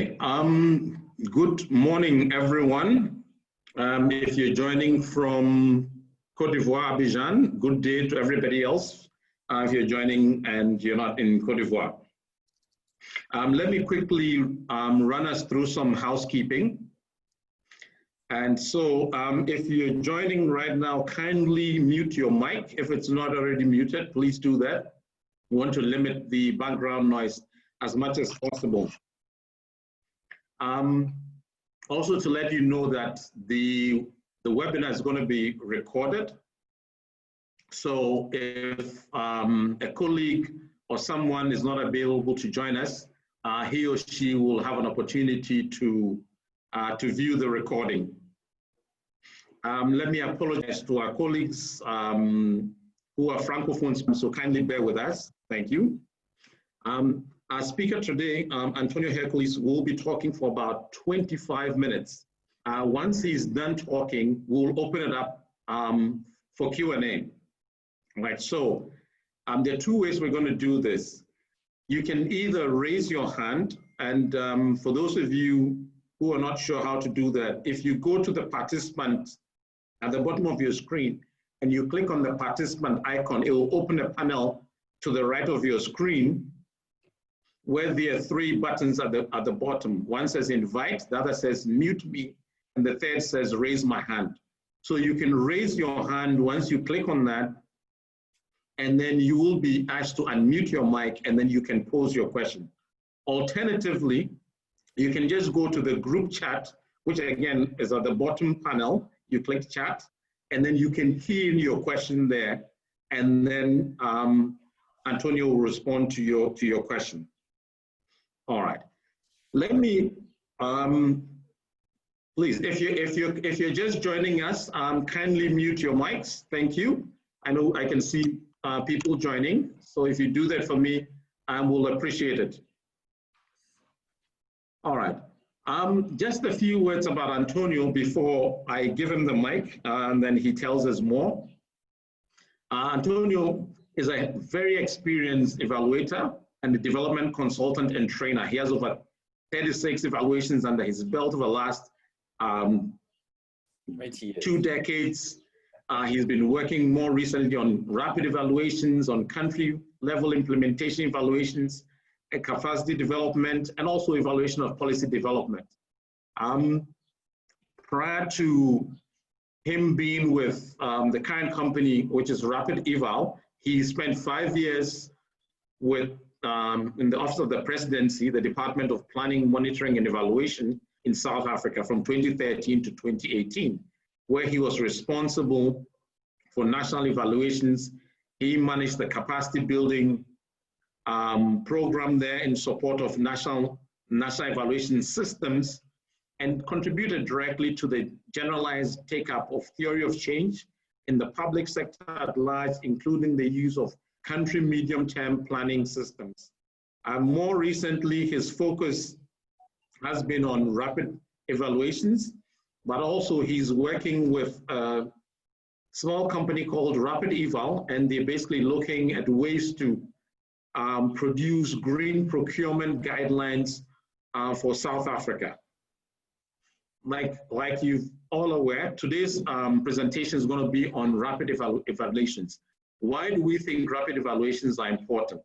Good morning, everyone. If you're joining from Côte d'Ivoire, Abidjan, good day to everybody else. If you're joining and you're not in Côte d'Ivoire. Let me quickly run us through some housekeeping. And so if you're joining right now, kindly mute your mic. If it's not already muted, please do that. We want to limit the background noise as much as possible. Also to let you know that the webinar is going to be recorded. So if a colleague or someone is not available to join us, he or she will have an opportunity to view the recording. Let me apologize to our colleagues who are Francophones, so kindly bear with us. Thank you. Our speaker today, Antonio Hercules, will be talking for about 25 minutes. Once he's done talking, we'll open it up for Q&A. Right, so there are two ways we're going to do this. You can either raise your hand, and for those of you who are not sure how to do that, if you go to the participant at the bottom of your screen and you click on the participant icon, it will open a panel to the right of your screen where there are three buttons at the bottom. One says invite, the other says mute me, and the third says raise my hand. So you can raise your hand once you click on that, and then you will be asked to unmute your mic, and then you can pose your question. Alternatively, you can just go to the group chat, which again is at the bottom panel. You click chat, and then you can key in your question there, and then Antonio will respond to your question. All right. Let me please, if you're just joining us, kindly mute your mics. Thank you. I know I can see people joining, so if you do that for me, I will appreciate it. All right. Just a few words about Antonio before I give him the mic, and then he tells us more. Antonio is a very experienced evaluator and a development consultant and trainer. He has over 36 evaluations under his belt over the last 2 decades. He's been working more recently on rapid evaluations, on country level implementation evaluations, capacity development, and also evaluation of policy development. Prior to him being with the current company, which is Rapid Eval, he spent 5 years with in the Office of the Presidency, the Department of Planning, Monitoring, and Evaluation in South Africa from 2013 to 2018, where he was responsible for national evaluations. He managed the capacity building program there in support of national evaluation systems, and contributed directly to the generalized take-up of theory of change in the public sector at large, including the use of country medium-term planning systems. More recently, his focus has been on rapid evaluations, but also he's working with a small company called Rapid Eval, and they're basically looking at ways to produce green procurement guidelines for South Africa. Like you're all aware, today's presentation is going to be on rapid evaluations. Why do we think rapid evaluations are important?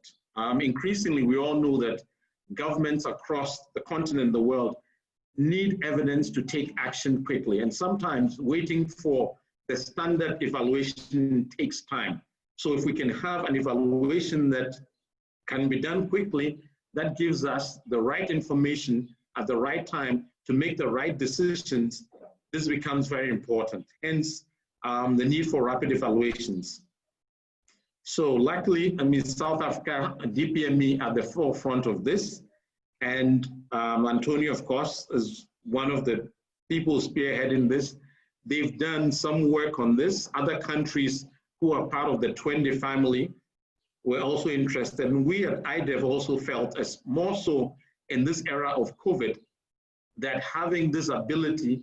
Increasingly, we all know that governments across the continent, the world, need evidence to take action quickly. And sometimes waiting for the standard evaluation takes time. So if we can have an evaluation that can be done quickly, that gives us the right information at the right time to make the right decisions. This becomes very important. Hence, the need for rapid evaluations. So luckily, South Africa, DPME at the forefront of this. And Antonio, of course, is one of the people spearheading this. They've done some work on this. Other countries who are part of the Twende family were also interested. And we at IDEV also felt, as more so in this era of COVID, that having this ability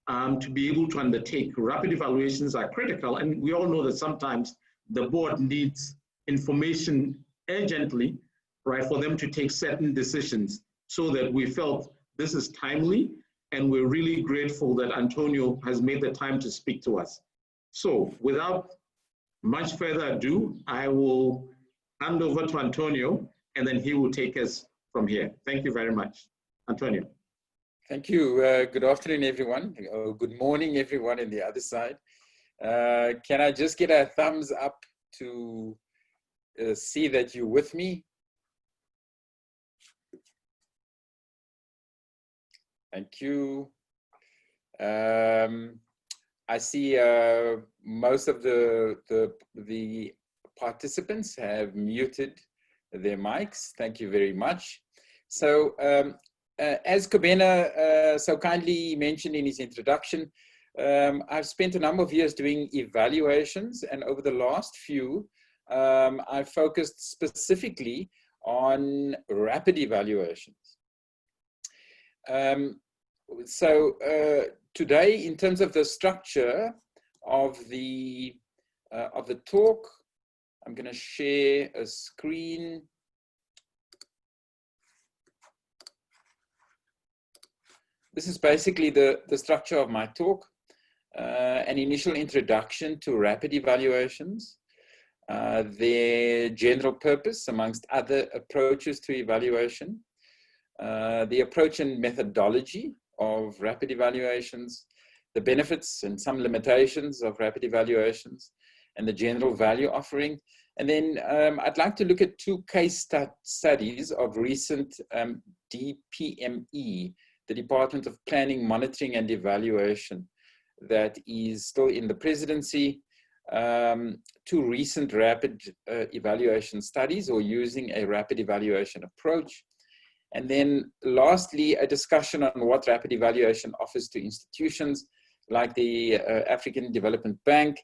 to be able to undertake rapid evaluations are critical. And we all know that sometimes the board needs information urgently, right, for them to take certain decisions. So that we felt this is timely, and we're really grateful that Antonio has made the time to speak to us. So without much further ado, I will hand over to Antonio, and then he will take us from here. Thank you very much. Antonio. Thank you. Good afternoon, everyone. Good morning, everyone on the other side. Can I just get a thumbs up to see that you're with me? Thank you. I see most of the participants have muted their mics. Thank you very much. So as Kobena so kindly mentioned in his introduction, I've spent a number of years doing evaluations, and over the last few, I've focused specifically on rapid evaluations. Today, in terms of the structure of the talk, I'm going to share a screen. This is basically the structure of my talk. An initial introduction to rapid evaluations, their general purpose amongst other approaches to evaluation, the approach and methodology of rapid evaluations, the benefits and some limitations of rapid evaluations, and the general value offering. And then I'd like to look at two case studies of recent DPME, the Department of Planning, Monitoring and Evaluation, that is still in the presidency, two recent rapid evaluation studies or using a rapid evaluation approach. And then lastly, a discussion on what rapid evaluation offers to institutions like the African Development Bank,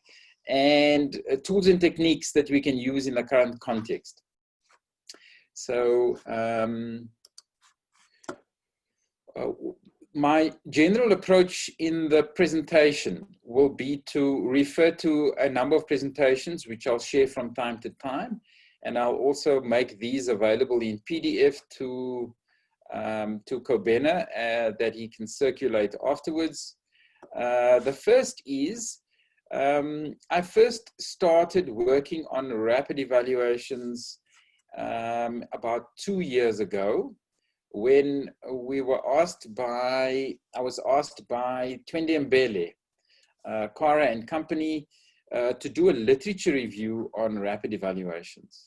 and tools and techniques that we can use in the current context. So my general approach in the presentation will be to refer to a number of presentations which I'll share from time to time, and I'll also make these available in PDF to Kobena that he can circulate afterwards. The first is, I first started working on rapid evaluations about 2 years ago, when we were asked by, I was asked by Twende Mbele, Kara and company, to do a literature review on rapid evaluations.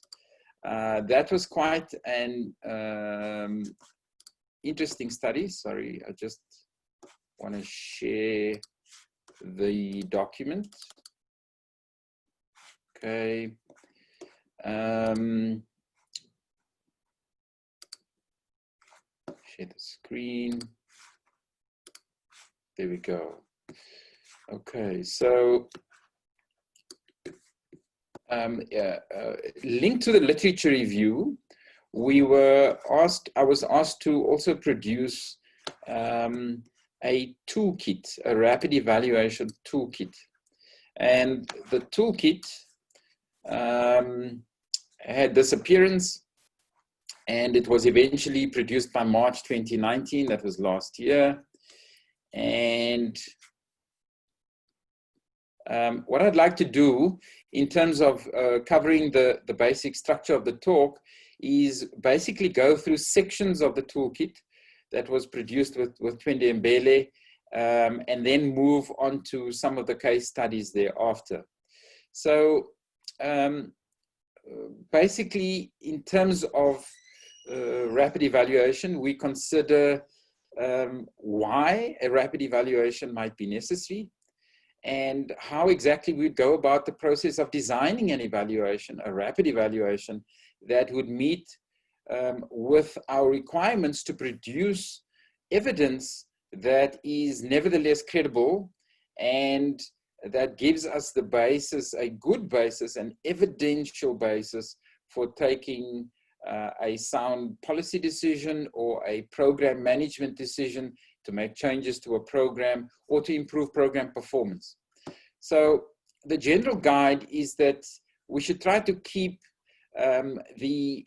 That was quite an interesting study. Sorry, I just want to share the document. Okay. Share the screen. There we go. Okay, so linked to the literature review, we were asked, I was asked to also produce a toolkit, a rapid evaluation toolkit. And the toolkit had this appearance, and it was eventually produced by March 2019, that was last year. And what I'd like to do in terms of covering the basic structure of the talk is basically go through sections of the toolkit that was produced with Twende Mbele, and then move on to some of the case studies thereafter. So basically, in terms of rapid evaluation, we consider why a rapid evaluation might be necessary, and how exactly we'd go about the process of designing an evaluation, a rapid evaluation, that would meet with our requirements to produce evidence that is nevertheless credible, and that gives us the basis, a good basis, an evidential basis for taking a sound policy decision or a program management decision to make changes to a program or to improve program performance. So the general guide is that we should try to keep the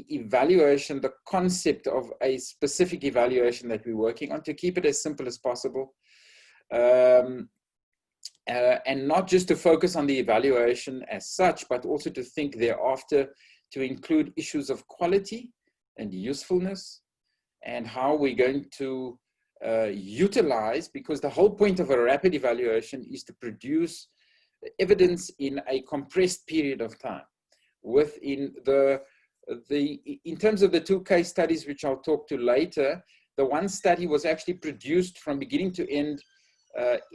evaluation, the concept of a specific evaluation that we're working on, to keep it as simple as possible. And not just to focus on the evaluation as such, but also to think thereafter to include issues of quality and usefulness, and how we're going to utilize, because the whole point of a rapid evaluation is to produce evidence in a compressed period of time. Within in terms of the 2 case studies, which I'll talk to later, the one study was actually produced from beginning to end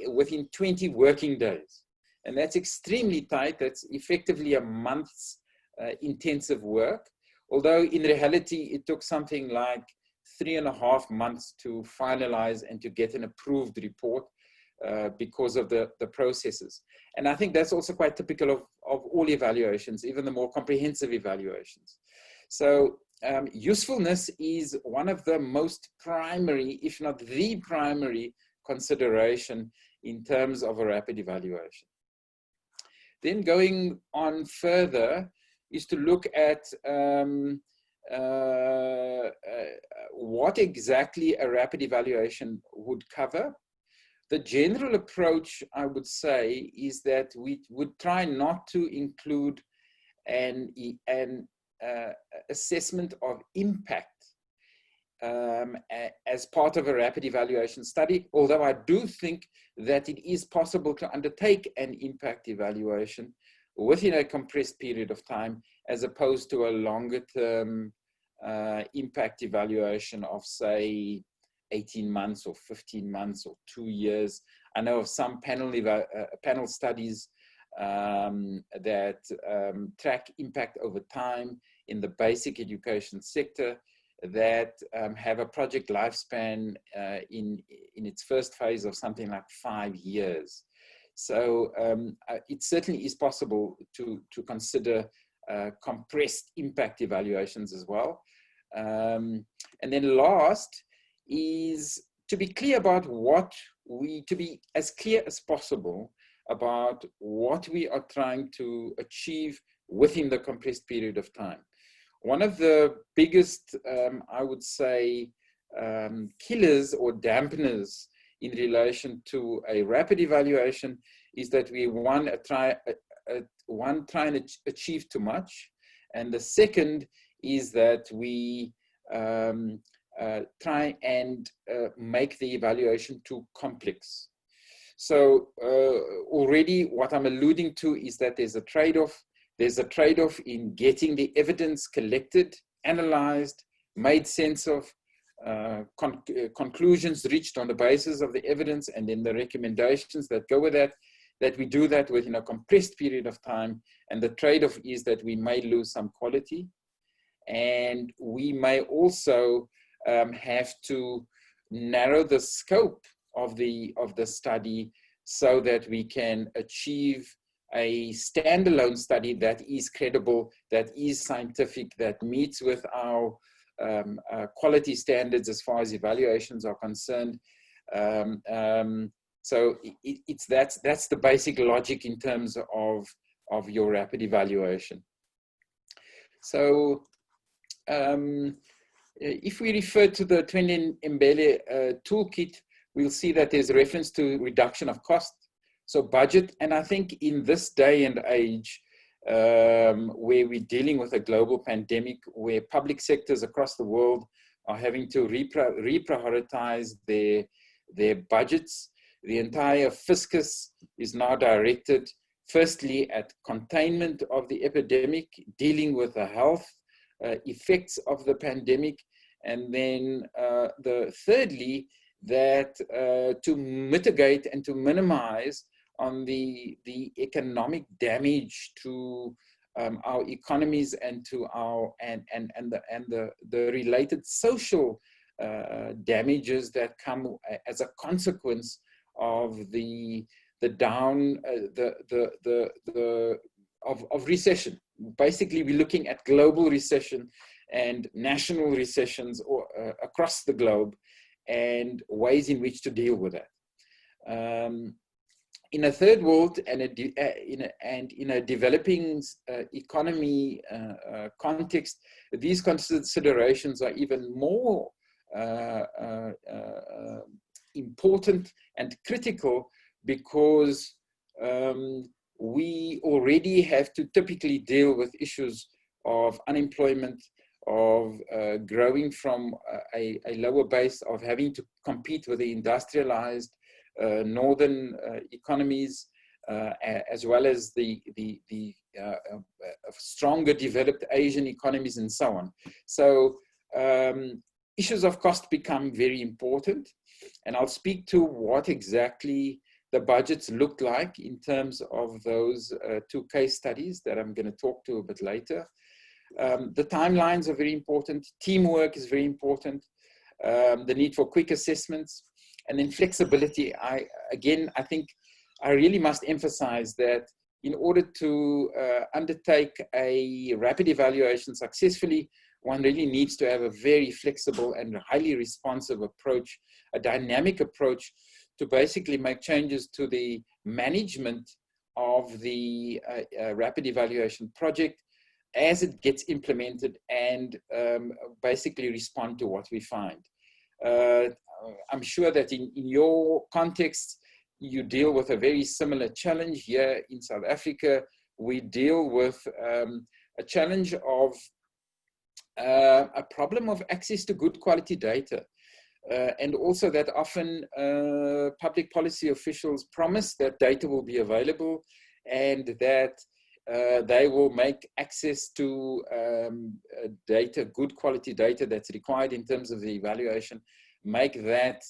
within 20 working days. And that's extremely tight. That's effectively a month's intensive work. Although in reality, it took something like 3.5 months to finalize and to get an approved report because of the processes. And I think that's also quite typical of all evaluations, even the more comprehensive evaluations. So usefulness is one of the most primary, if not the primary, consideration in terms of a rapid evaluation. Then going on further is to look at what exactly a rapid evaluation would cover. The general approach, I would say, is that we would try not to include an assessment of impact as part of a rapid evaluation study, although I do think that it is possible to undertake an impact evaluation within a compressed period of time, as opposed to a longer term impact evaluation of, say, 18 months or 15 months or 2 years. I know of some panel studies that track impact over time in the basic education sector that have a project lifespan in its first phase of something like 5 years. So it certainly is possible to consider compressed impact evaluations as well. And then last is to be clear about to be as clear as possible about what we are trying to achieve within the compressed period of time. One of the biggest, I would say, killers or dampeners in relation to a rapid evaluation is that we try and achieve too much, and the second is that we try and make the evaluation too complex. So already what I'm alluding to is that there's a trade-off. There's a trade-off in getting the evidence collected, analyzed, made sense of, conclusions reached on the basis of the evidence, and then the recommendations that go with that, that we do that within a compressed period of time. And the trade-off is that we may lose some quality, and we may also have to narrow the scope of the study so that we can achieve a standalone study that is credible, that is scientific, that meets with our quality standards as far as evaluations are concerned. So that's the basic logic in terms of your rapid evaluation. So if we refer to the Twende Mbele toolkit, we'll see that there's reference to reduction of cost, so budget. And I think in this day and age, where we're dealing with a global pandemic, where public sectors across the world are having to reprioritize their budgets, the entire fiscus is now directed firstly at containment of the epidemic, dealing with the health effects of the pandemic, and then thirdly, that to mitigate and to minimize on the economic damage to our economies and to our the related social damages that come as a consequence of of recession. Basically, we're looking at global recession and national recessions across the globe, and ways in which to deal with that. in a third world and in a developing economy context, these considerations are even more important and critical, because we already have to typically deal with issues of unemployment, of growing from a lower base, of having to compete with the industrialized northern economies, as well as the stronger developed Asian economies and so on. So issues of cost become very important, and I'll speak to what exactly the budgets look like in terms of those two case studies that I'm going to talk to a bit later. The timelines are very important. Teamwork is very important. The need for quick assessments, and then flexibility. I think I really must emphasize that in order to undertake a rapid evaluation successfully, one really needs to have a very flexible and highly responsive approach, a dynamic approach to basically make changes to the management of the rapid evaluation project as it gets implemented, and basically respond to what we find. I'm sure that in your context, you deal with a very similar challenge. Here in South Africa, we deal with a challenge of a problem of access to good quality data. And also that often public policy officials promise that data will be available, and that they will make access to data, good quality data that's required in terms of the evaluation, make that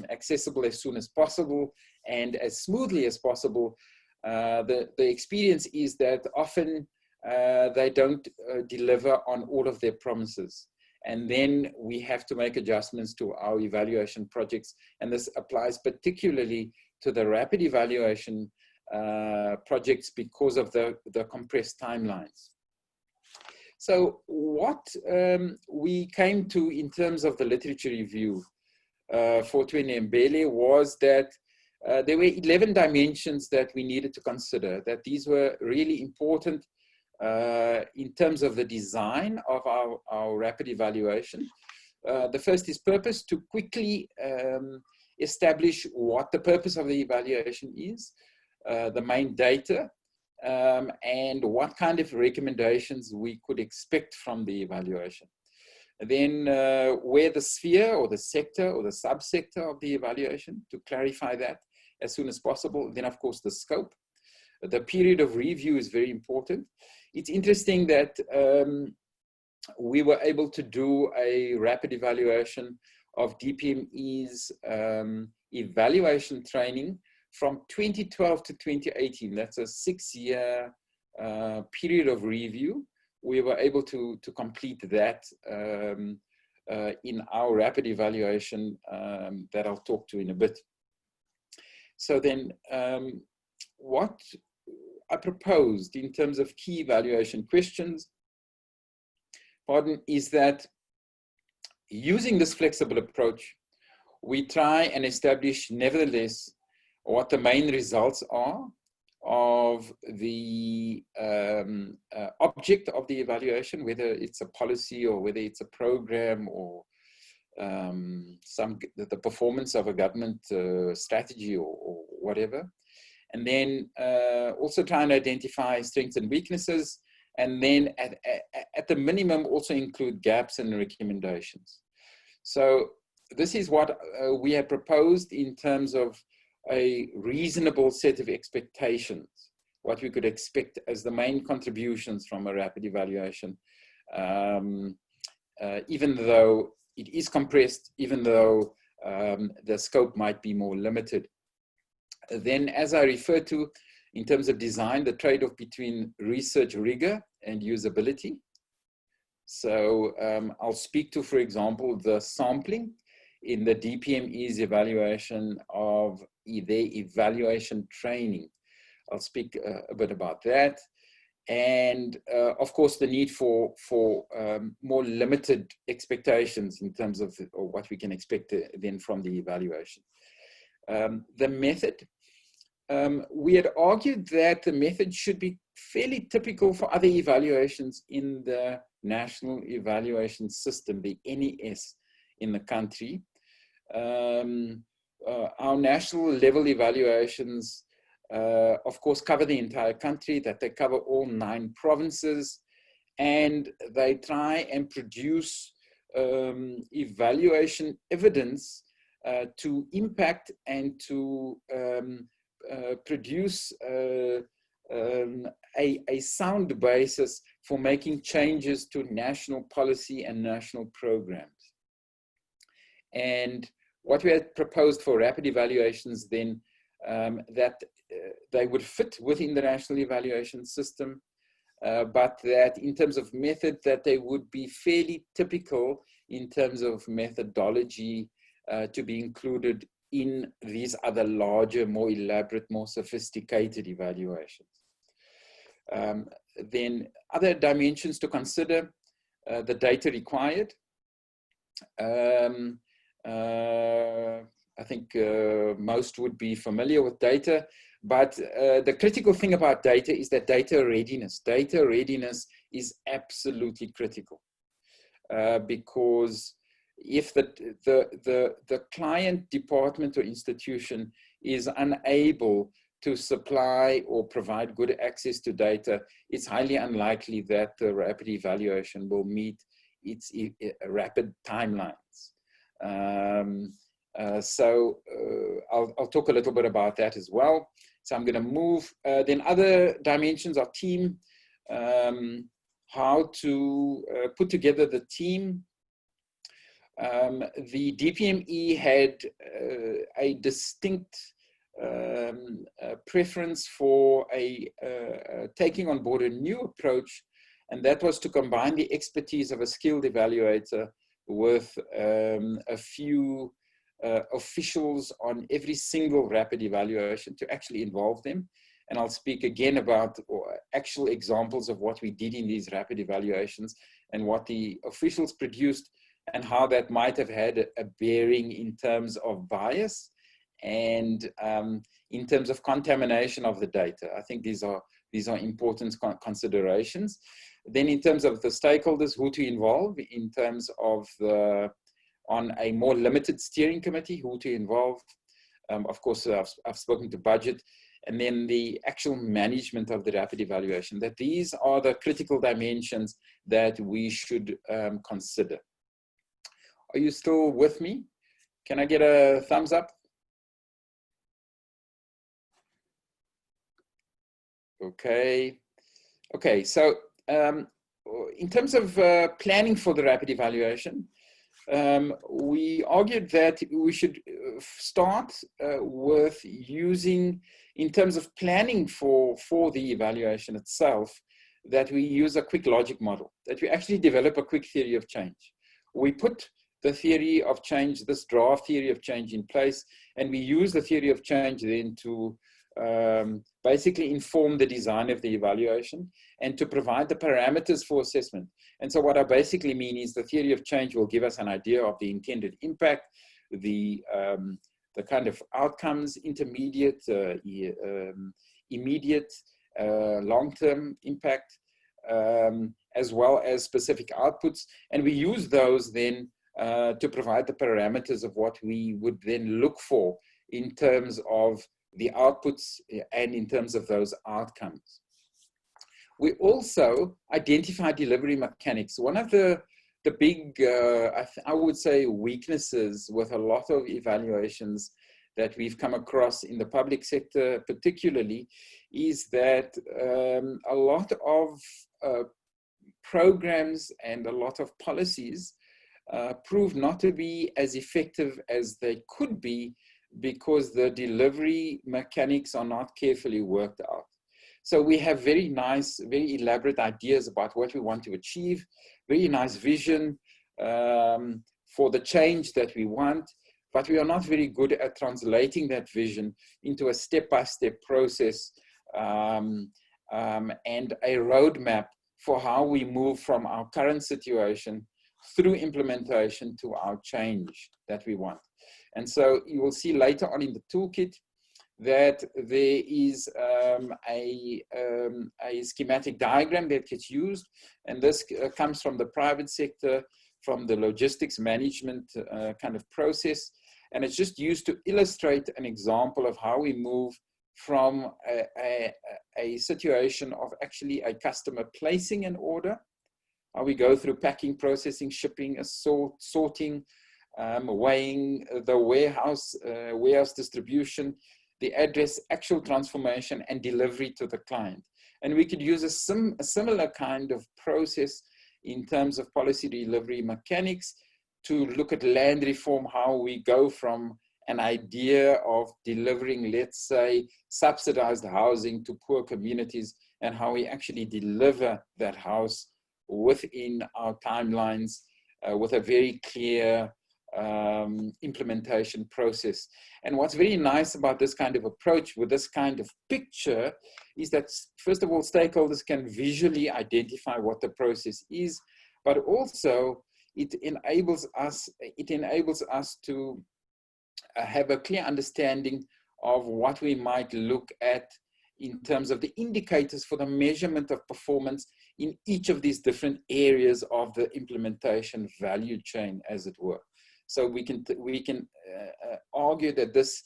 accessible as soon as possible and as smoothly as possible. The experience is that often they don't deliver on all of their promises. And then we have to make adjustments to our evaluation projects. And this applies particularly to the rapid evaluation projects because of the compressed timelines. So what we came to in terms of the literature review for Mbele was that there were 11 dimensions that we needed to consider, that these were really important in terms of the design of our rapid evaluation. The first is purpose, to quickly establish what the purpose of the evaluation is, the main data, and what kind of recommendations we could expect from the evaluation. Then where the sphere or the sector or the subsector of the evaluation, to clarify that as soon as possible. Then of course the scope. The period of review is very important. It's interesting that we were able to do a rapid evaluation of DPME's evaluation training from 2012 to 2018. That's a 6-year period of review. We were able to complete that in our rapid evaluation that I'll talk to in a bit. So then what I proposed in terms of key evaluation questions, is that using this flexible approach, we try and establish nevertheless what the main results are of the object of the evaluation, whether it's a policy or whether it's a program or the performance of a government strategy or whatever. And then also try and identify strengths and weaknesses, and then at the minimum also include gaps and recommendations. So this is what we have proposed in terms of a reasonable set of expectations, what we could expect as the main contributions from a rapid evaluation, even though it is compressed, even though the scope might be more limited. Then, as I referred to, in terms of design, the trade-off between research rigor and usability. So I'll speak to, for example, the sampling in the DPME's evaluation of their evaluation training. I'll speak a bit about that. And of course, the need for more limited expectations in terms of what we can expect then from the evaluation. The method, we had argued that the method should be fairly typical for other evaluations in the National Evaluation System, the NES, in the country. Our national level evaluations, of course, cover the entire country, that they cover all 9 provinces, and they try and produce evaluation evidence to impact and to produce a sound basis for making changes to national policy and national programs. And what we had proposed for rapid evaluations then, that they would fit within the national evaluation system, but that in terms of method, that they would be fairly typical in terms of methodology to be included in these other larger, more elaborate, more sophisticated evaluations. Then other dimensions to consider, the data required. I think most would be familiar with data, but the critical thing about data is that data readiness. Data readiness is absolutely critical because if the client department or institution is unable to supply or provide good access to data, it's highly unlikely that the rapid evaluation will meet its rapid timelines. I'll talk a little bit about that as well. So I'm going to move. Then other dimensions are team, how to put together the team. The DPME had a distinct preference for taking on board a new approach, and that was to combine the expertise of a skilled evaluator with a few officials on every single rapid evaluation to actually involve them. And I'll speak again about actual examples of what we did in these rapid evaluations and what the officials produced and how that might have had a bearing in terms of bias and in terms of contamination of the data. I think these are important considerations. Then in terms of the stakeholders, who to involve, in terms of on a more limited steering committee, who to involve. Of course, I've spoken to budget, and then the actual management of the rapid evaluation, that these are the critical dimensions that we should consider. Are you still with me? Can I get a thumbs up? Okay. Okay, so in terms of planning for the rapid evaluation, we argued that we should start with using, in terms of planning for the evaluation itself, that we use a quick logic model, that we actually develop a quick theory of change. We put the theory of change, this draft theory of change in place, and we use the theory of change then to basically inform the design of the evaluation and to provide the parameters for assessment. And so what I basically mean is the theory of change will give us an idea of the intended impact, the kind of outcomes, intermediate, immediate, long-term impact, as well as specific outputs. And we use those then to provide the parameters of what we would then look for in terms of the outputs and in terms of those outcomes. We also identify delivery mechanics. One of the big, I would say, weaknesses with a lot of evaluations that we've come across in the public sector particularly is that a lot of programs and a lot of policies prove not to be as effective as they could be because the delivery mechanics are not carefully worked out. So we have very nice, very elaborate ideas about what we want to achieve, very nice vision for the change that we want, but we are not very good at translating that vision into a step-by-step process and a roadmap for how we move from our current situation through implementation to our change that we want. And so you will see later on in the toolkit that there is a schematic diagram that gets used, and this comes from the private sector, from the logistics management kind of process, and it's just used to illustrate an example of how we move from a situation of actually a customer placing an order, how we go through packing, processing, shipping, sorting, weighing, the warehouse distribution, the address, actual transformation, and delivery to the client. And we could use a similar kind of process in terms of policy delivery mechanics to look at land reform, how we go from an idea of delivering, let's say, subsidized housing to poor communities, and how we actually deliver that house within our timelines with a very clear implementation process. And what's very nice about this kind of approach with this kind of picture is that, first of all, stakeholders can visually identify what the process is, but also it enables us to have a clear understanding of what we might look at in terms of the indicators for the measurement of performance in each of these different areas of the implementation value chain, as it were. So we can argue that this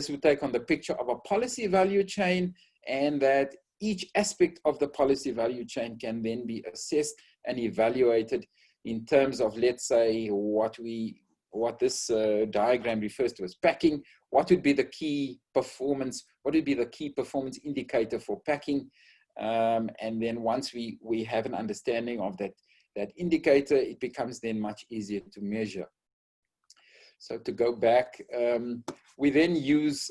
would take on the picture of a policy value chain, and that each aspect of the policy value chain can then be assessed and evaluated in terms of, let's say, what this diagram refers to as packing. What would be the key performance? What would be the key performance indicator for packing? And then once we have an understanding of that indicator, it becomes then much easier to measure. So to go back, we then use,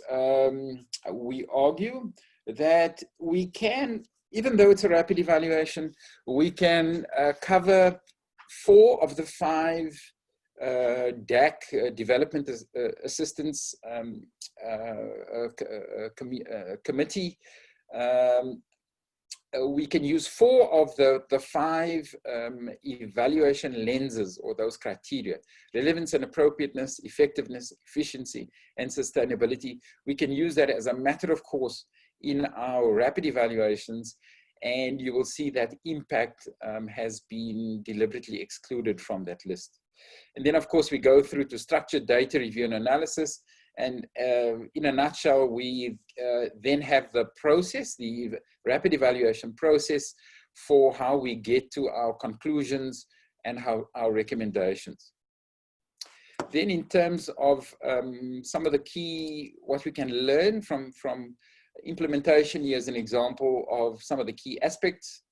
we argue that we can, even though it's a rapid evaluation, we can cover 4 of the 5 DAC, Development Assistance Committee. We can use 4 of the 5 evaluation lenses, or those criteria: relevance and appropriateness, effectiveness, efficiency, and sustainability. We can use that as a matter of course in our rapid evaluations, and you will see that impact has been deliberately excluded from that list. And then, of course, we go through to structured data review and analysis. And in a nutshell, we then have the process, the rapid evaluation process, for how we get to our conclusions and how our recommendations. Then in terms of some of the key, what we can learn from implementation, here's an example of some of the key aspects.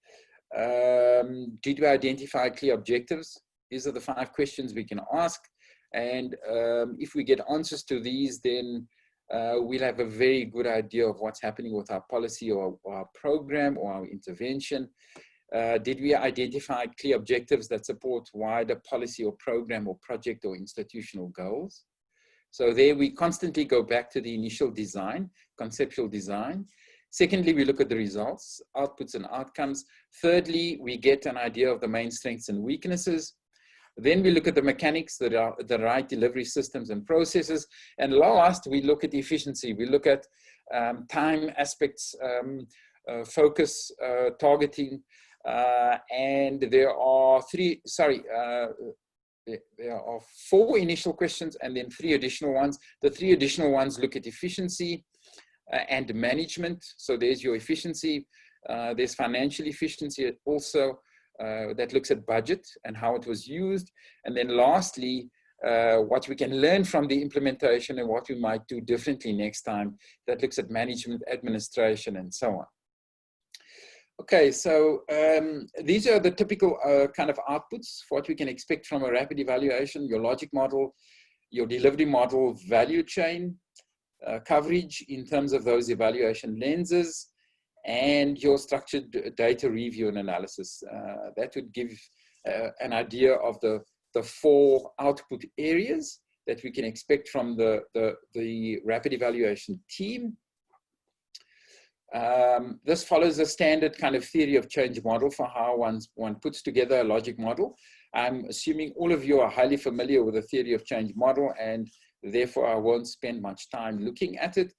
Did we identify clear objectives? These are the 5 questions we can ask. And if we get answers to these, then we'll have a very good idea of what's happening with our policy or our program or our intervention. Did we identify clear objectives that support wider policy or program or project or institutional goals? So there we constantly go back to the initial design, conceptual design. Secondly, we look at the results, outputs and outcomes. Thirdly, we get an idea of the main strengths and weaknesses. Then we look at the mechanics, the right delivery systems and processes. And last, we look at efficiency. We look at time aspects, focus, targeting. And there are 4 initial questions and then 3 additional ones. The 3 additional ones look at efficiency and management. So there's your efficiency. There's financial efficiency also. That looks at budget and how it was used. And then lastly, what we can learn from the implementation and what we might do differently next time. That looks at management, administration, and so on. Okay, so these are the typical kind of outputs for what we can expect from a rapid evaluation: your logic model, your delivery model, value chain, coverage in terms of those evaluation lenses, and your structured data review and analysis. That would give an idea of the 4 output areas that we can expect from the rapid evaluation team. This follows a standard kind of theory of change model for how one puts together a logic model. I'm assuming all of you are highly familiar with the theory of change model, and therefore I won't spend much time looking at it.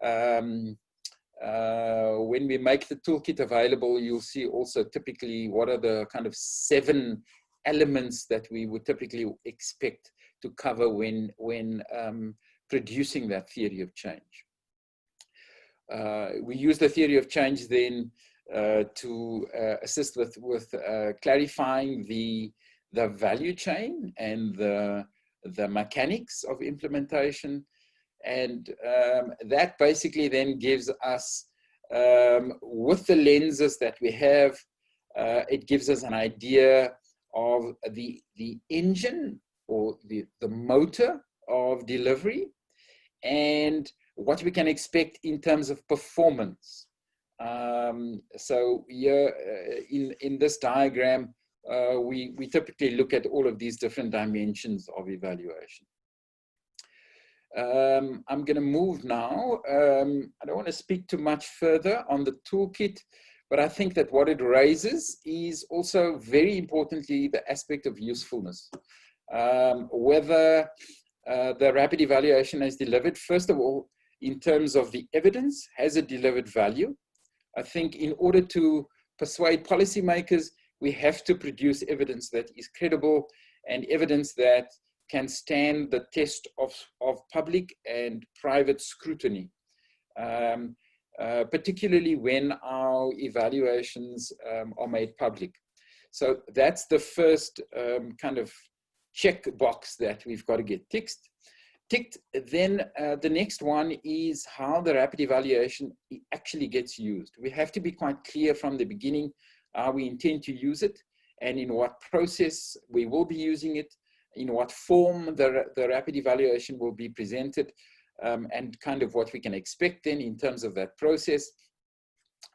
when we make the toolkit available, you'll see also typically what are the kind of 7 elements that we would typically expect to cover when producing that theory of change. We use the theory of change then to assist with clarifying the value chain and the mechanics of implementation. And that basically then gives us, with the lenses that we have, it gives us an idea of the engine or the motor of delivery and what we can expect in terms of performance. So here in this diagram, we typically look at all of these different dimensions of evaluation. I'm going to move now. I don't want to speak too much further on the toolkit, but I think that what it raises is also very importantly the aspect of usefulness. Whether the rapid evaluation has delivered, first of all, in terms of the evidence, has it delivered value? I think in order to persuade policymakers, we have to produce evidence that is credible and evidence that can stand the test of public and private scrutiny, particularly when our evaluations are made public. So that's the first kind of check box that we've got to get ticked. Then the next one is how the rapid evaluation actually gets used. We have to be quite clear from the beginning how we intend to use it and in what process we will be using it, in what form the rapid evaluation will be presented, and kind of what we can expect then in terms of that process,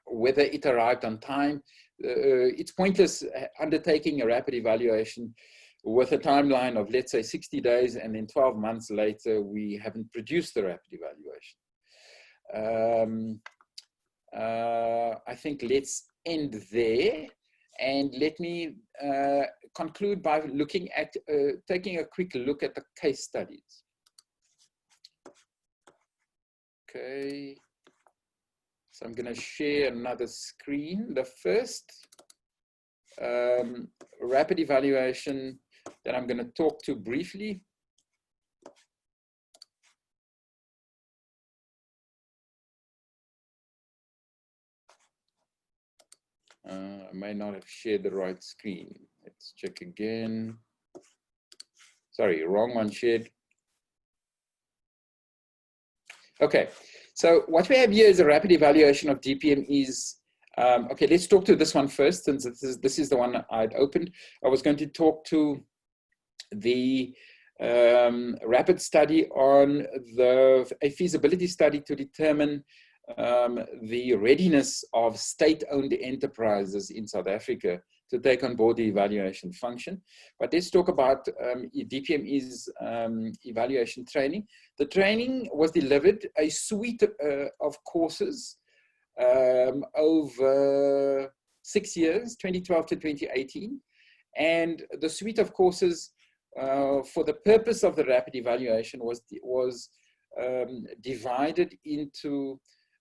whether it arrived on time. It's pointless undertaking a rapid evaluation with a timeline of, let's say, 60 days, and then 12 months later, we haven't produced the rapid evaluation. I think let's end there. And let me conclude by looking at, taking a quick look at the case studies. Okay, so I'm going to share another screen. The first rapid evaluation that I'm going to talk to briefly. I may not have shared the right screen. Let's check again. Sorry, wrong one shared. Okay, so what we have here is a rapid evaluation of DPMEs. Okay, let's talk to this one first, since this is the one I'd opened. I was going to talk to the rapid study on a feasibility study to determine the readiness of state-owned enterprises in South Africa to take on board the evaluation function. But let's talk about DPME's evaluation training. The training was delivered, a suite of courses over 6 years, 2012 to 2018. And the suite of courses for the purpose of the rapid evaluation was divided into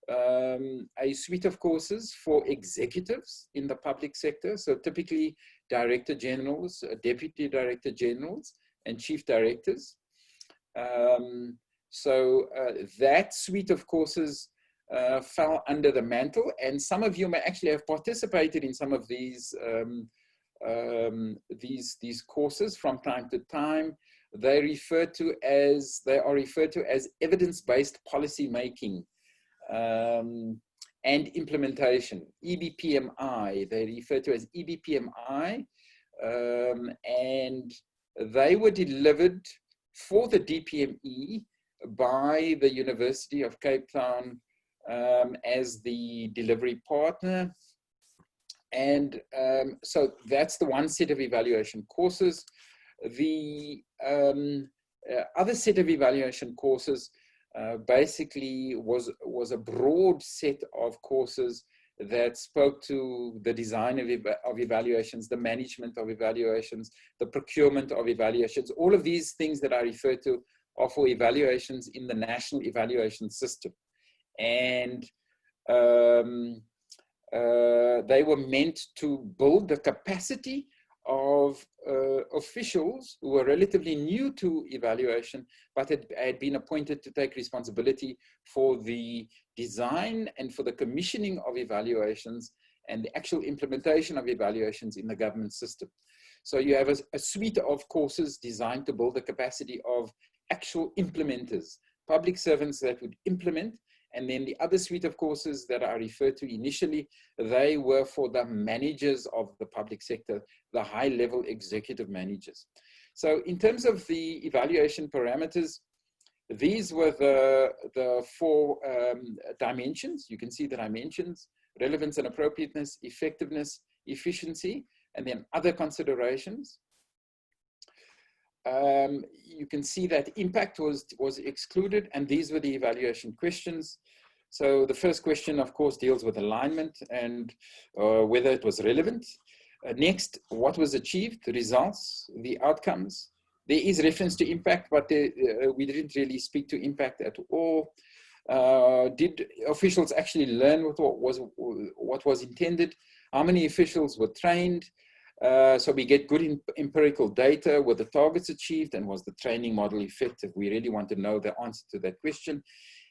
a suite of courses for executives in the public sector. So typically director generals, deputy director generals, and chief directors. So that suite of courses fell under the mantle, and some of you may actually have participated in some of these courses from time to time. They are referred to as evidence-based policy making and implementation, EBPMI. They refer to as EBPMI, and they were delivered for the DPME by the University of Cape Town as the delivery partner. And so that's the one set of evaluation courses. The other set of evaluation courses basically was a broad set of courses that spoke to the design of evaluations, the management of evaluations, the procurement of evaluations. All of these things that I refer to are for evaluations in the national evaluation system. and they were meant to build the capacity of officials who were relatively new to evaluation, but had been appointed to take responsibility for the design and for the commissioning of evaluations and the actual implementation of evaluations in the government system. So you have a suite of courses designed to build the capacity of actual implementers, public servants that would implement. And then the other suite of courses that I referred to initially, they were for the managers of the public sector, the high-level executive managers. So in terms of the evaluation parameters, these were the four dimensions. You can see the dimensions: relevance and appropriateness, effectiveness, efficiency, and then other considerations. You can see that impact was excluded, and these were the evaluation questions. So the first question, of course, deals with alignment and whether it was relevant. Next, what was achieved, the results, the outcomes. There is reference to impact, but we didn't really speak to impact at all. Did officials actually learn what was intended? How many officials were trained? So we get good empirical data. Were the targets achieved, and was the training model effective? We really want to know the answer to that question.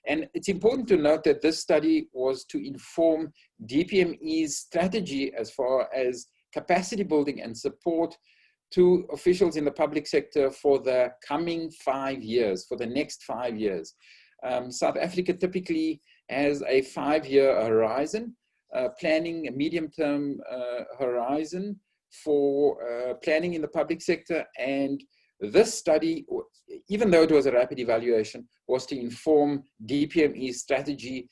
And it's important to note that this study was to inform DPME's strategy as far as capacity building and support to officials in the public sector for the coming 5 years, for the next 5 years. South Africa typically has a 5-year horizon, planning a medium-term horizon for planning in the public sector. And this study, even though it was a rapid evaluation, was to inform DPME's strategy,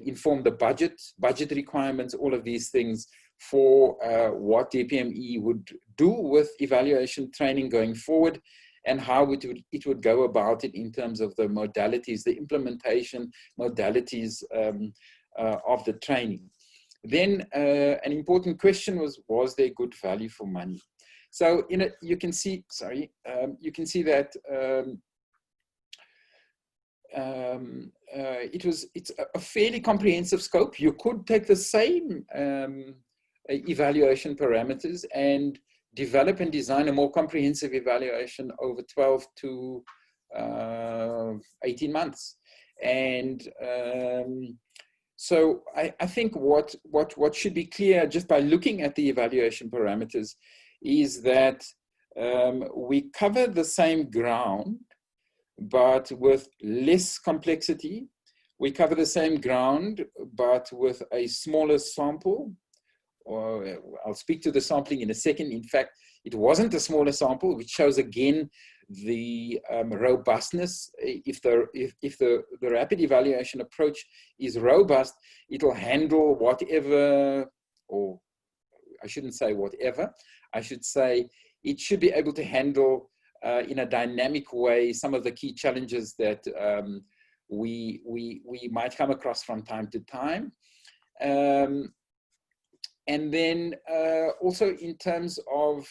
inform the budget requirements, all of these things for what DPME would do with evaluation training going forward, and how it would go about it in terms of the modalities, the implementation modalities of the training. Then an important question was there good value for money? So you can see, you can see that it's a fairly comprehensive scope. You could take the same evaluation parameters and develop and design a more comprehensive evaluation over 12 to 18 months. And so I think what should be clear just by looking at the evaluation parameters is that we cover the same ground, but with less complexity. We cover the same ground, but with a smaller sample. Or I'll speak to the sampling in a second. In fact, it wasn't a smaller sample, which shows again the robustness. If the rapid evaluation approach is robust, it'll handle whatever, or I shouldn't say whatever, I should say it should be able to handle in a dynamic way some of the key challenges that we might come across from time to time. And then also in terms of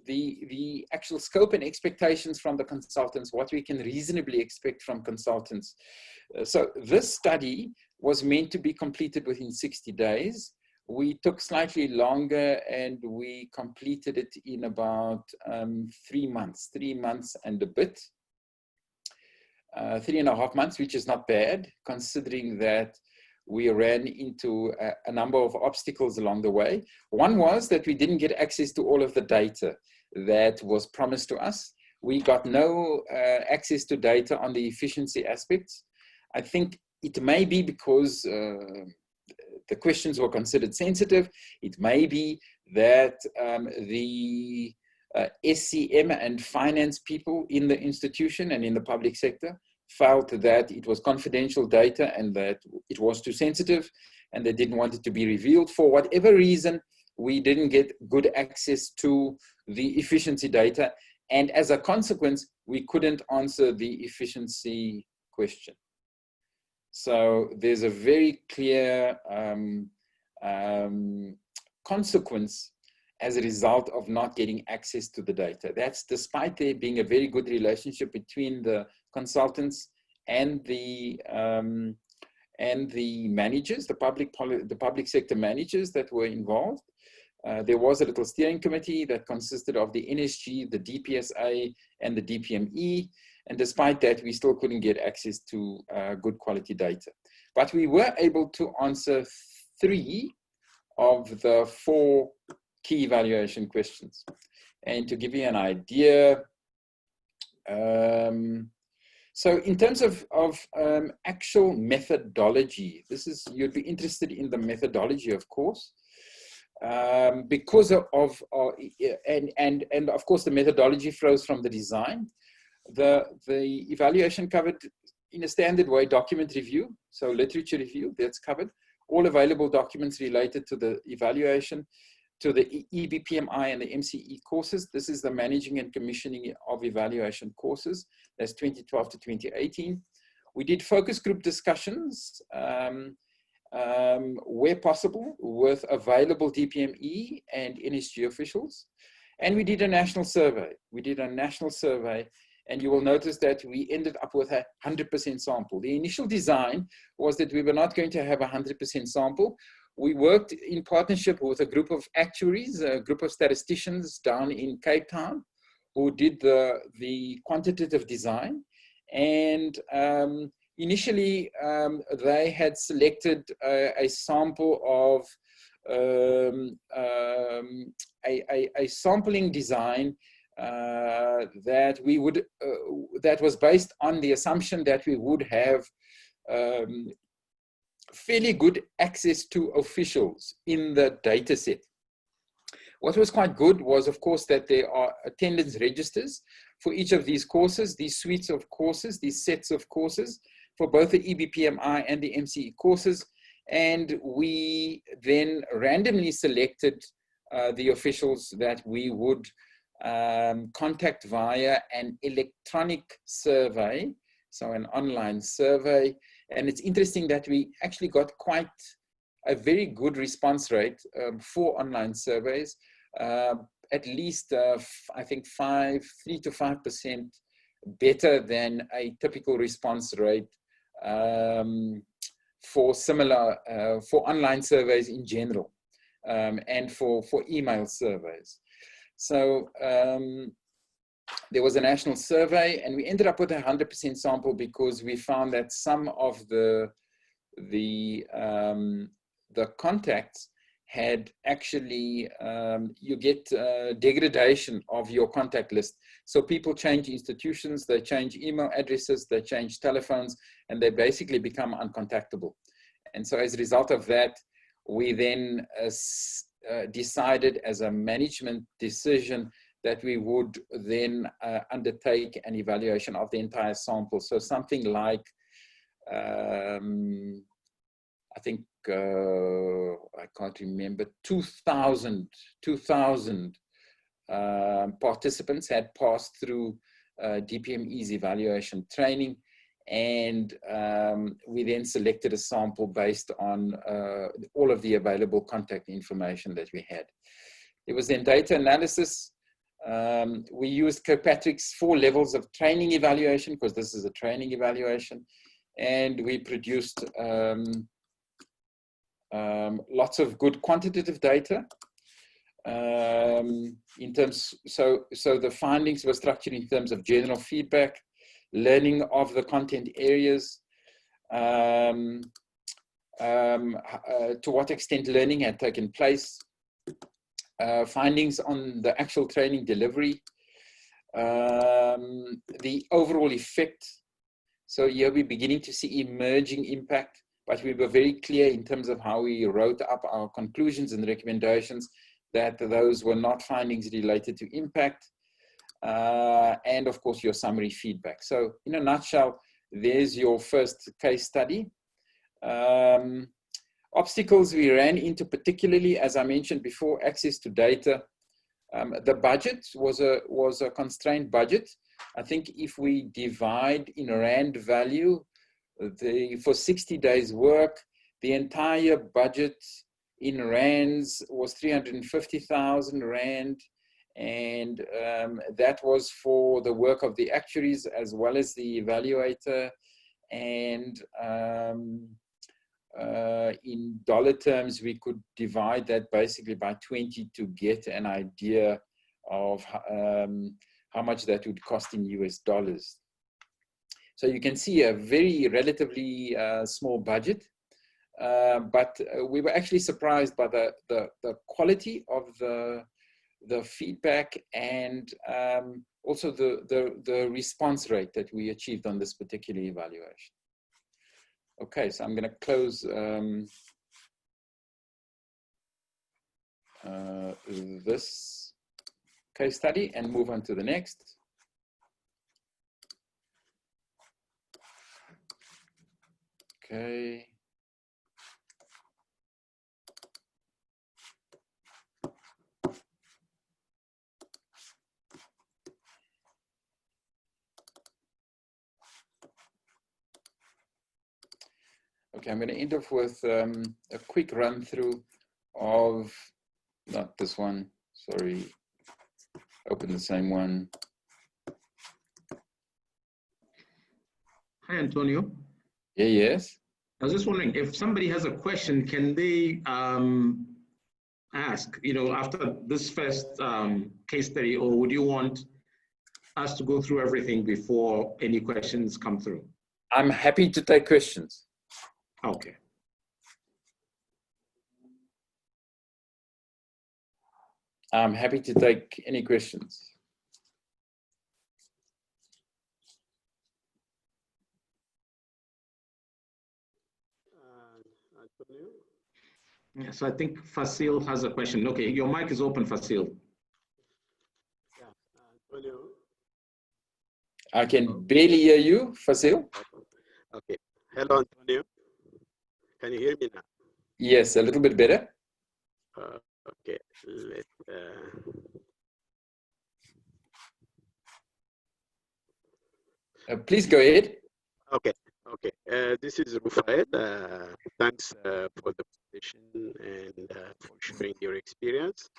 the actual scope and expectations from the consultants, what we can reasonably expect from consultants. So this study was meant to be completed within 60 days. We took slightly longer, and we completed it in about 3 months and a bit. 3.5 months, which is not bad, considering that we ran into a number of obstacles along the way. One was that we didn't get access to all of the data that was promised to us. We got no access to data on the efficiency aspects. I think it may be because the questions were considered sensitive. It may be that the SCM and finance people in the institution and in the public sector felt that it was confidential data and that it was too sensitive, and they didn't want it to be revealed. For whatever reason, we didn't get good access to the efficiency data, and as a consequence, we couldn't answer the efficiency question. So there's a very clear consequence as a result of not getting access to the data. That's despite there being a very good relationship between the consultants and the managers, the public sector managers that were involved. There was a little steering committee that consisted of the NSG, the DPSA, and the DPME. And despite that, we still couldn't get access to good quality data. But we were able to answer 3 of the 4 key evaluation questions. And to give you an idea, so in terms of actual methodology, you'd be interested in the methodology, of course, because and of course the methodology flows from the design. The evaluation covered in a standard way document review, so literature review, that's covered. All available documents related to the evaluation, to the EBPMI and the MCE courses. This is the managing and commissioning of evaluation courses. That's 2012 to 2018. We did focus group discussions where possible with available DPME and NSG officials. And we did a national survey. And you will notice that we ended up with a 100% sample. The initial design was that we were not going to have a 100% sample. We worked in partnership with a group of actuaries, a group of statisticians down in Cape Town who did the quantitative design. And initially, they had selected a sample of a sampling design that we would that was based on the assumption that we would have fairly good access to officials in the data set. What was quite good was, of course, that there are attendance registers for each of these courses, these suites of courses, these sets of courses for both the EBPMI and the MCE courses. And we then randomly selected the officials that we would contact via an electronic survey, so an online survey. And it's interesting that we actually got quite a very good response rate for online surveys, at least I think 3 to 5% better than a typical response rate for similar, for online surveys in general, and for email surveys. So there was a national survey, and we ended up with a 100% sample because we found that some of the contacts had actually, you get degradation of your contact list. So people change institutions, they change email addresses, they change telephones, and they basically become uncontactable. And so as a result of that, we then decided as a management decision that we would then undertake an evaluation of the entire sample. So something like, I think, I can't remember, 2,000 participants had passed through DPME's evaluation training. And we then selected a sample based on all of the available contact information that we had. There was then data analysis. We used Kirkpatrick's 4 levels of training evaluation, because this is a training evaluation. And we produced lots of good quantitative data. In terms, so the findings were structured in terms of general feedback, learning of the content areas, to what extent learning had taken place, findings on the actual training delivery, the overall effect. So here we're beginning to see emerging impact, but we were very clear in terms of how we wrote up our conclusions and recommendations that those were not findings related to impact. And of course, your summary feedback. So in a nutshell, there's your first case study. Obstacles we ran into, particularly, as I mentioned before, access to data. The budget was a constrained budget. I think if we divide in Rand value, for 60 days work, the entire budget in Rands was 350,000 Rand. And that was for the work of the actuaries as well as the evaluator and in dollar terms, we could divide that basically by 20 to get an idea of how much that would cost in US dollars. So you can see a very relatively small budget, but we were actually surprised by the quality of the feedback and also the response rate that we achieved on this particular evaluation. Okay, so I'm going to close this case study and move on to the next. Okay. Okay, I'm going to end off with a quick run through of, not this one, sorry, open the same one. Hi, Antonio. Yeah, yes. I was just wondering if somebody has a question, can they ask, after this first case study, or would you want us to go through everything before any questions come through? I'm happy to take questions. Okay. I'm happy to take any questions. Antonio? Yeah, so I think Fasil has a question. Okay, your mic is open, Fasil. Yeah, Antonio. I can barely hear you, Fasil. Okay. Hello, Antonio. Can you hear me now? Yes, a little bit better. Okay. Please go ahead. Okay. Okay. This is Rufael. Thanks for the presentation and for sharing your experience.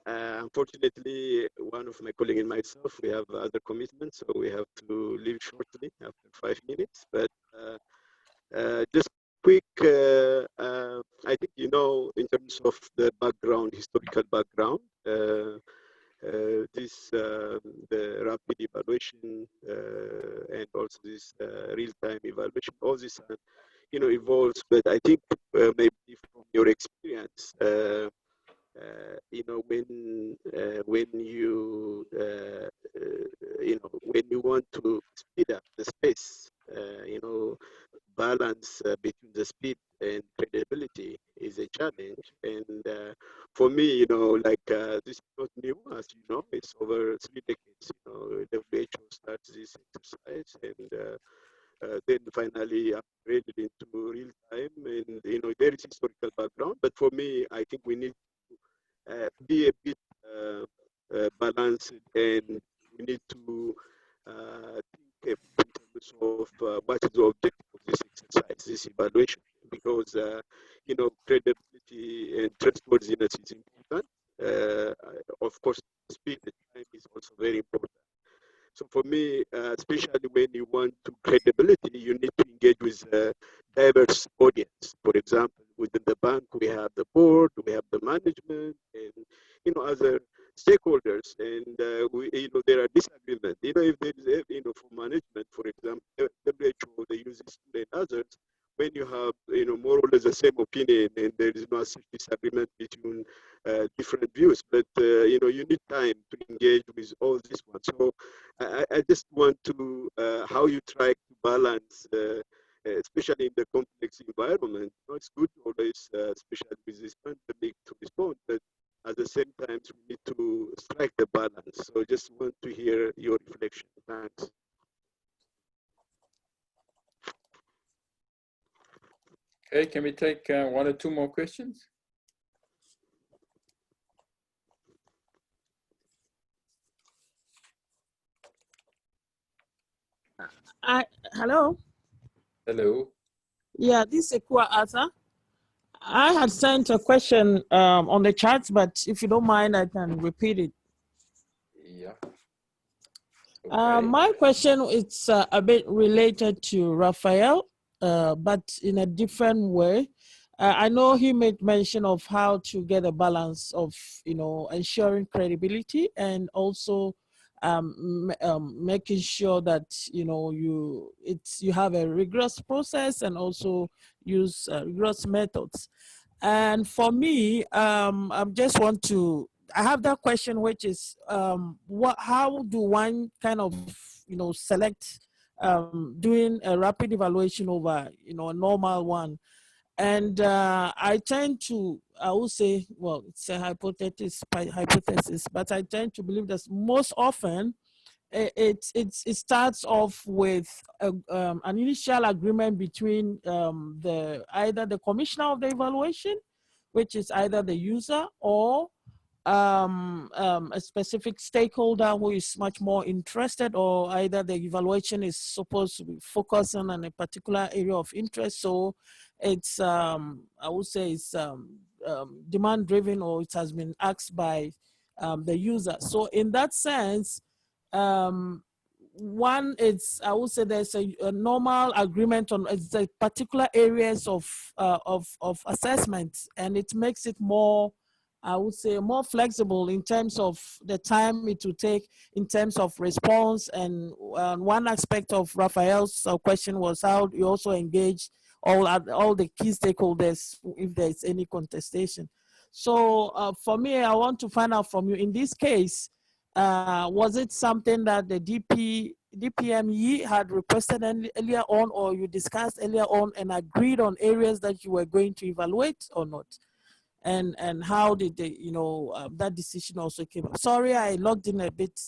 Unfortunately, one of my colleagues and myself, we have other commitments, so we have to leave shortly after 5 minutes. But just quick, I think, in terms of the background, historical background, the rapid evaluation and also this real-time evaluation, all this, evolves. But I think maybe from your experience, when you want to speed up the space, balance between the speed and credibility is a challenge. And for me, this is not new, as you know, it's over 3 decades. WHO starts this exercise and then finally upgraded into real time. And there is historical background, but for me, I think we need to be a bit balanced, and we need to think in terms of what is the objective of this exercise, this evaluation, because credibility and trustworthiness is important. Of course, speed and time is also very important. So for me, especially when you want to credibility, you need to engage with a diverse audience. For example, within the bank, we have the board, we have the management, and other stakeholders, and there are disagreements. If there is, for management, for example, WHO, they use this tool and others. When you have, more or less the same opinion, and there is no such disagreement between different views, but you need time to engage with all these ones. So I just want to how you try to balance, especially in the complex environment. It's good always, especially with this pandemic, to respond, but at the same time, we need to strike the balance. So just want to hear your reflection. Thanks. Okay, can we take 1 or 2 more questions? Hello. Hello. Yeah, this is Ekua Arthur. I had sent a question on the chat, but if you don't mind, I can repeat it. Yeah. Okay. My question is a bit related to Raphael, but in a different way. I know he made mention of how to get a balance of, ensuring credibility and also making sure that, you have a rigorous process and also use rigorous methods. And for me, I just want to, I have that question, which is, how do one kind of, select doing a rapid evaluation over, a normal one? And I tend to, I would say, well, it's a hypothesis, but I tend to believe that most often it starts off with an initial agreement between either the commissioner of the evaluation, which is either the user, or a specific stakeholder who is much more interested, or either the evaluation is supposed to be focusing on a particular area of interest. So it's, I would say it's demand driven, or it has been asked by the user. So in that sense, one, it's, I would say there's a normal agreement on the particular areas of assessment, and it makes it more, I would say, more flexible in terms of the time it will take in terms of response. And one aspect of Raphael's question was how you also engage all the key stakeholders if there's any contestation. So for me, I want to find out from you, in this case, was it something that the DPME had requested earlier on, or you discussed earlier on and agreed on areas that you were going to evaluate or not? And how did they, that decision also came up? Sorry, I logged in a bit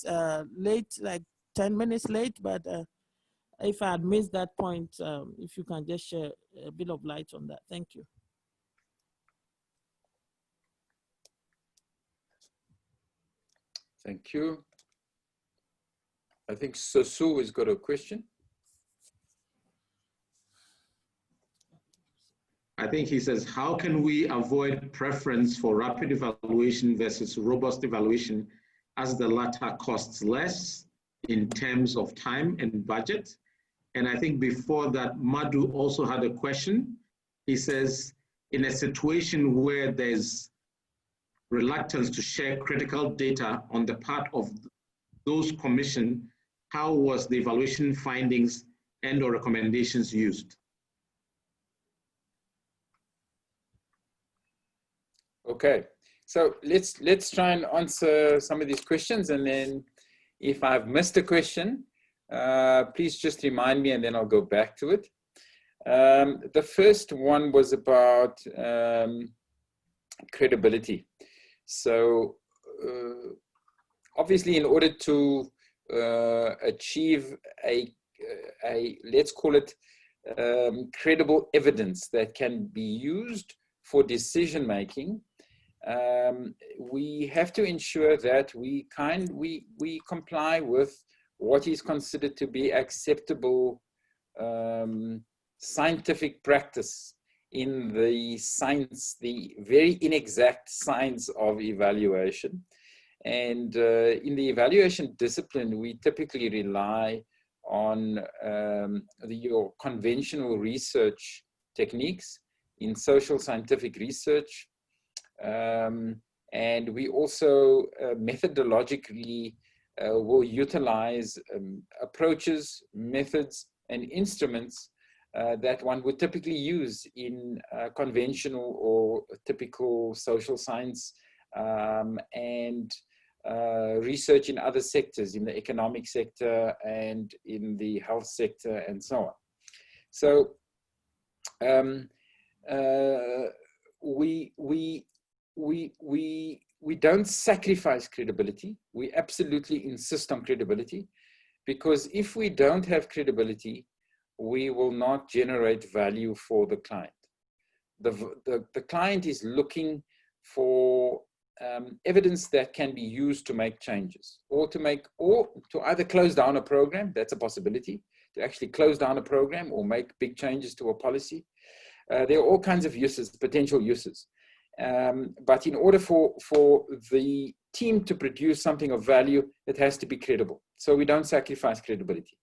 late, like 10 minutes late, but if I had missed that point, if you can just share a bit of light on that. Thank you. Thank you. I think Sosu has got a question. I think he says, how can we avoid preference for rapid evaluation versus robust evaluation, as the latter costs less in terms of time and budget? And I think before that, Madhu also had a question. He says, in a situation where there's reluctance to share critical data on the part of those commissioned, how was the evaluation findings and or recommendations used? Okay, so let's try and answer some of these questions, and then if I've missed a question, please just remind me and then I'll go back to it. The first one was about credibility. So obviously, in order to achieve a let's call it credible evidence that can be used for decision making, we have to ensure that we comply with what is considered to be acceptable scientific practice in the science, the very inexact science of evaluation. And in the evaluation discipline, we typically rely on your conventional research techniques in social scientific research. And we also methodologically will utilize approaches, methods, and instruments that one would typically use in conventional or typical social science and research in other sectors, in the economic sector and in the health sector and so on. So we don't sacrifice credibility. We absolutely insist on credibility, because if we don't have credibility, we will not generate value for the client. The client is looking for evidence that can be used to make changes, or to either close down a program. That's a possibility, to actually close down a program or make big changes to a policy. There are all kinds of uses, potential uses. But in order for the team to produce something of value, it has to be credible. So we don't sacrifice credibility.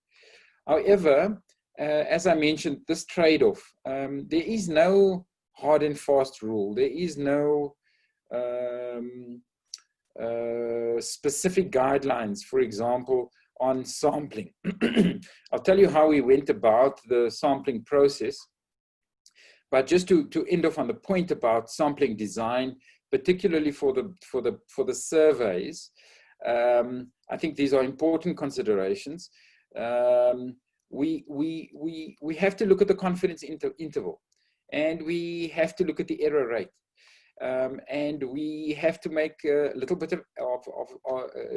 However, as I mentioned, this trade-off, there is no hard and fast rule. There is no specific guidelines, for example, on sampling. I'll tell you how we went about the sampling process. But just to end off on the point about sampling design, particularly for the surveys, I think these are important considerations. We have to look at the confidence interval, and we have to look at the error rate. And we have to make a little bit of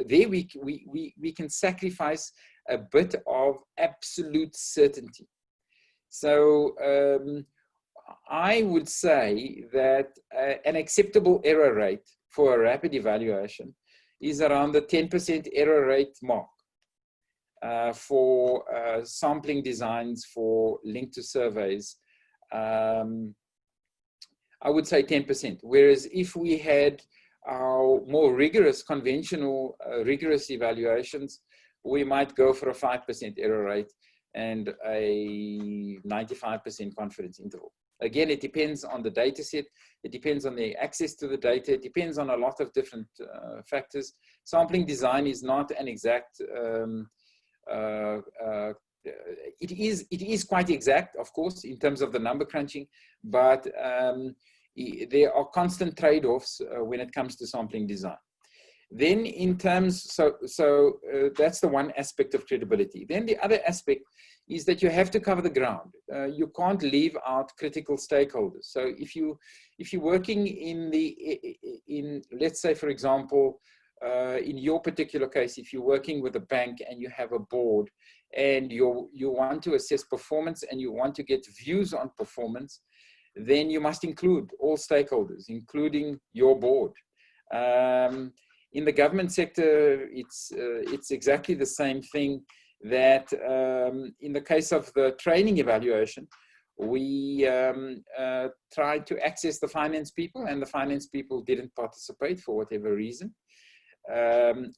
there we can sacrifice a bit of absolute certainty. So I would say that an acceptable error rate for a rapid evaluation is around the 10% error rate mark for sampling designs for linked to surveys. I would say 10%, whereas if we had our more rigorous, conventional, rigorous evaluations, we might go for a 5% error rate and a 95% confidence interval. Again, it depends on the data set, it depends on the access to the data, it depends on a lot of different factors. Sampling design is not an exact, it is quite exact, of course, in terms of the number crunching, but there are constant trade-offs when it comes to sampling design. Then in terms, so that's the one aspect of credibility. Then the other aspect is that you have to cover the ground. You can't leave out critical stakeholders. So if you're working in let's say, for example, in your particular case, if you're working with a bank and you have a board and you want to assess performance and you want to get views on performance, then you must include all stakeholders, including your board. In the government sector, it's exactly the same thing. That in the case of the training evaluation, we tried to access the finance people, and the finance people didn't participate for whatever reason.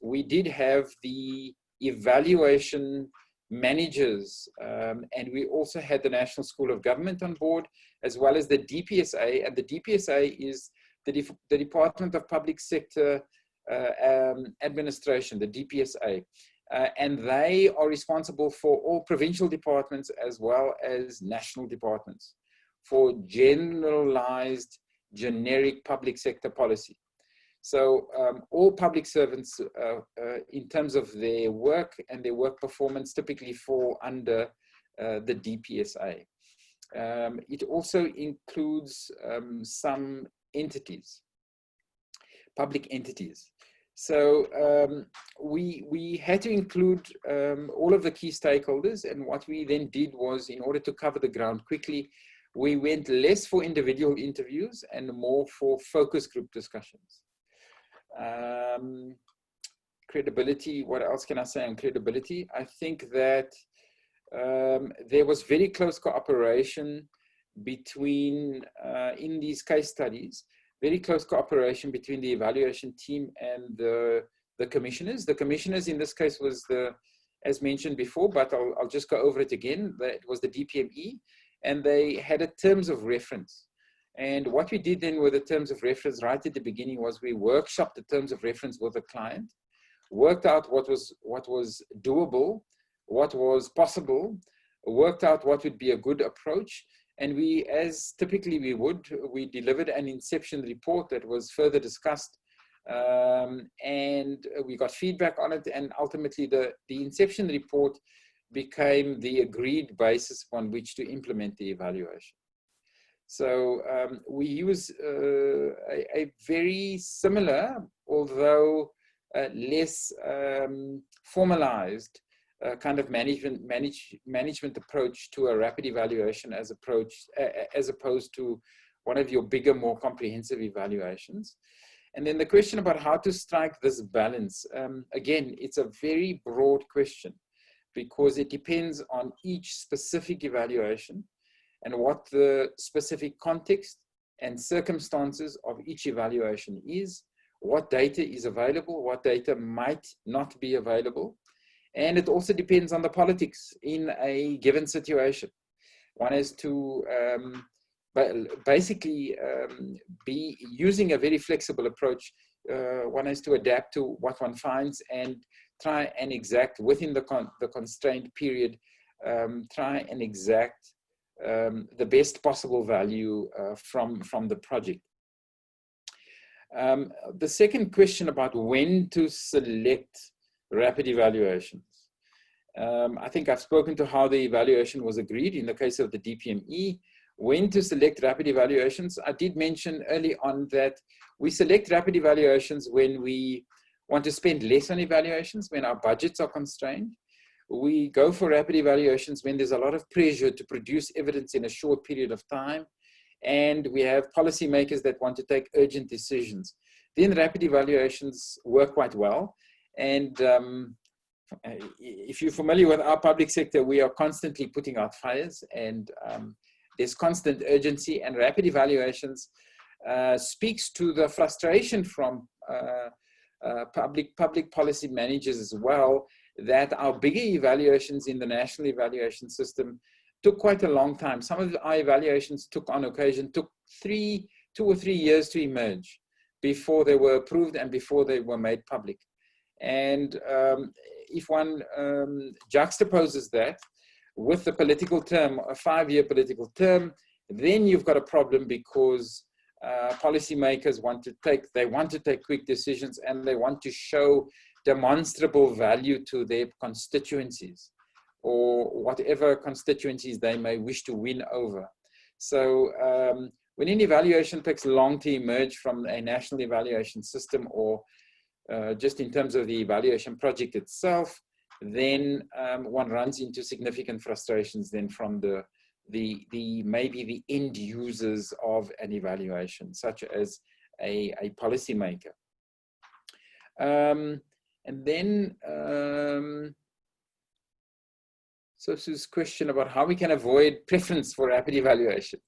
We did have the evaluation managers, and we also had the National School of Government on board, as well as the DPSA, and the DPSA is the Department of Public Sector Administration, the DPSA. And they are responsible for all provincial departments as well as national departments for generalized, generic public sector policy. So all public servants, in terms of their work and their work performance, typically fall under the DPSA. It also includes some entities, public entities. So we had to include all of the key stakeholders, and what we then did was, in order to cover the ground quickly, we went less for individual interviews and more for focus group discussions. Credibility, what else can I say on credibility? I think that there was very close cooperation between, in these case studies, very close cooperation between the evaluation team and the commissioners. The commissioners in this case was as mentioned before, but I'll just go over it again. It was the DPME, and they had a terms of reference. And what we did then with the terms of reference right at the beginning was we workshopped the terms of reference with the client, worked out what was doable, what was possible, worked out what would be a good approach. And we, as typically we delivered an inception report that was further discussed, and we got feedback on it. And ultimately the inception report became the agreed basis on which to implement the evaluation. So we use a very similar, although less formalized kind of management approach to a rapid evaluation as opposed to one of your bigger, more comprehensive evaluations. And then the question about how to strike this balance, again, it's a very broad question because it depends on each specific evaluation and what the specific context and circumstances of each evaluation is, what data is available, what data might not be available. And it also depends on the politics in a given situation. One has to basically be using a very flexible approach. One has to adapt to what one finds and try and exact within the constrained period, try and exact the best possible value from the project. The second question about when to select rapid evaluations. I think I've spoken to how the evaluation was agreed in the case of the DPME. When to select rapid evaluations, I did mention early on that we select rapid evaluations when we want to spend less on evaluations, when our budgets are constrained. We go for rapid evaluations when there's a lot of pressure to produce evidence in a short period of time, and we have policymakers that want to take urgent decisions. Then rapid evaluations work quite well. And if you're familiar with our public sector, we are constantly putting out fires, and there's constant urgency, and rapid evaluations speaks to the frustration from public policy managers as well, that our bigger evaluations in the national evaluation system took quite a long time. Some of our evaluations took, on occasion, 2 or 3 years to emerge before they were approved and before they were made public. And if one juxtaposes that with the political term, a 5-year political term, then you've got a problem, because policymakers want to take quick decisions, and they want to show demonstrable value to their constituencies, or whatever constituencies they may wish to win over. So when an evaluation takes long to emerge from a national evaluation system, or just in terms of the evaluation project itself, then one runs into significant frustrations then from maybe the end users of an evaluation, such as a policymaker. And then, so this is a question about how we can avoid preference for rapid evaluation.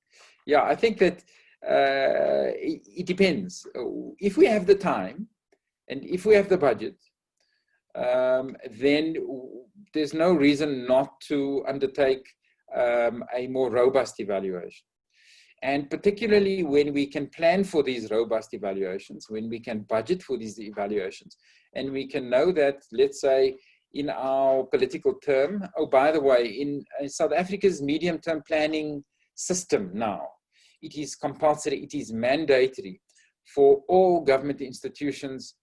Yeah, I think that it depends. If we have the time and if we have the budget, then there's no reason not to undertake a more robust evaluation. And particularly when we can plan for these robust evaluations, when we can budget for these evaluations, and we can know that, let's say, in our political term, oh, by the way, in South Africa's medium-term planning system now, it is compulsory, it is mandatory for all government institutions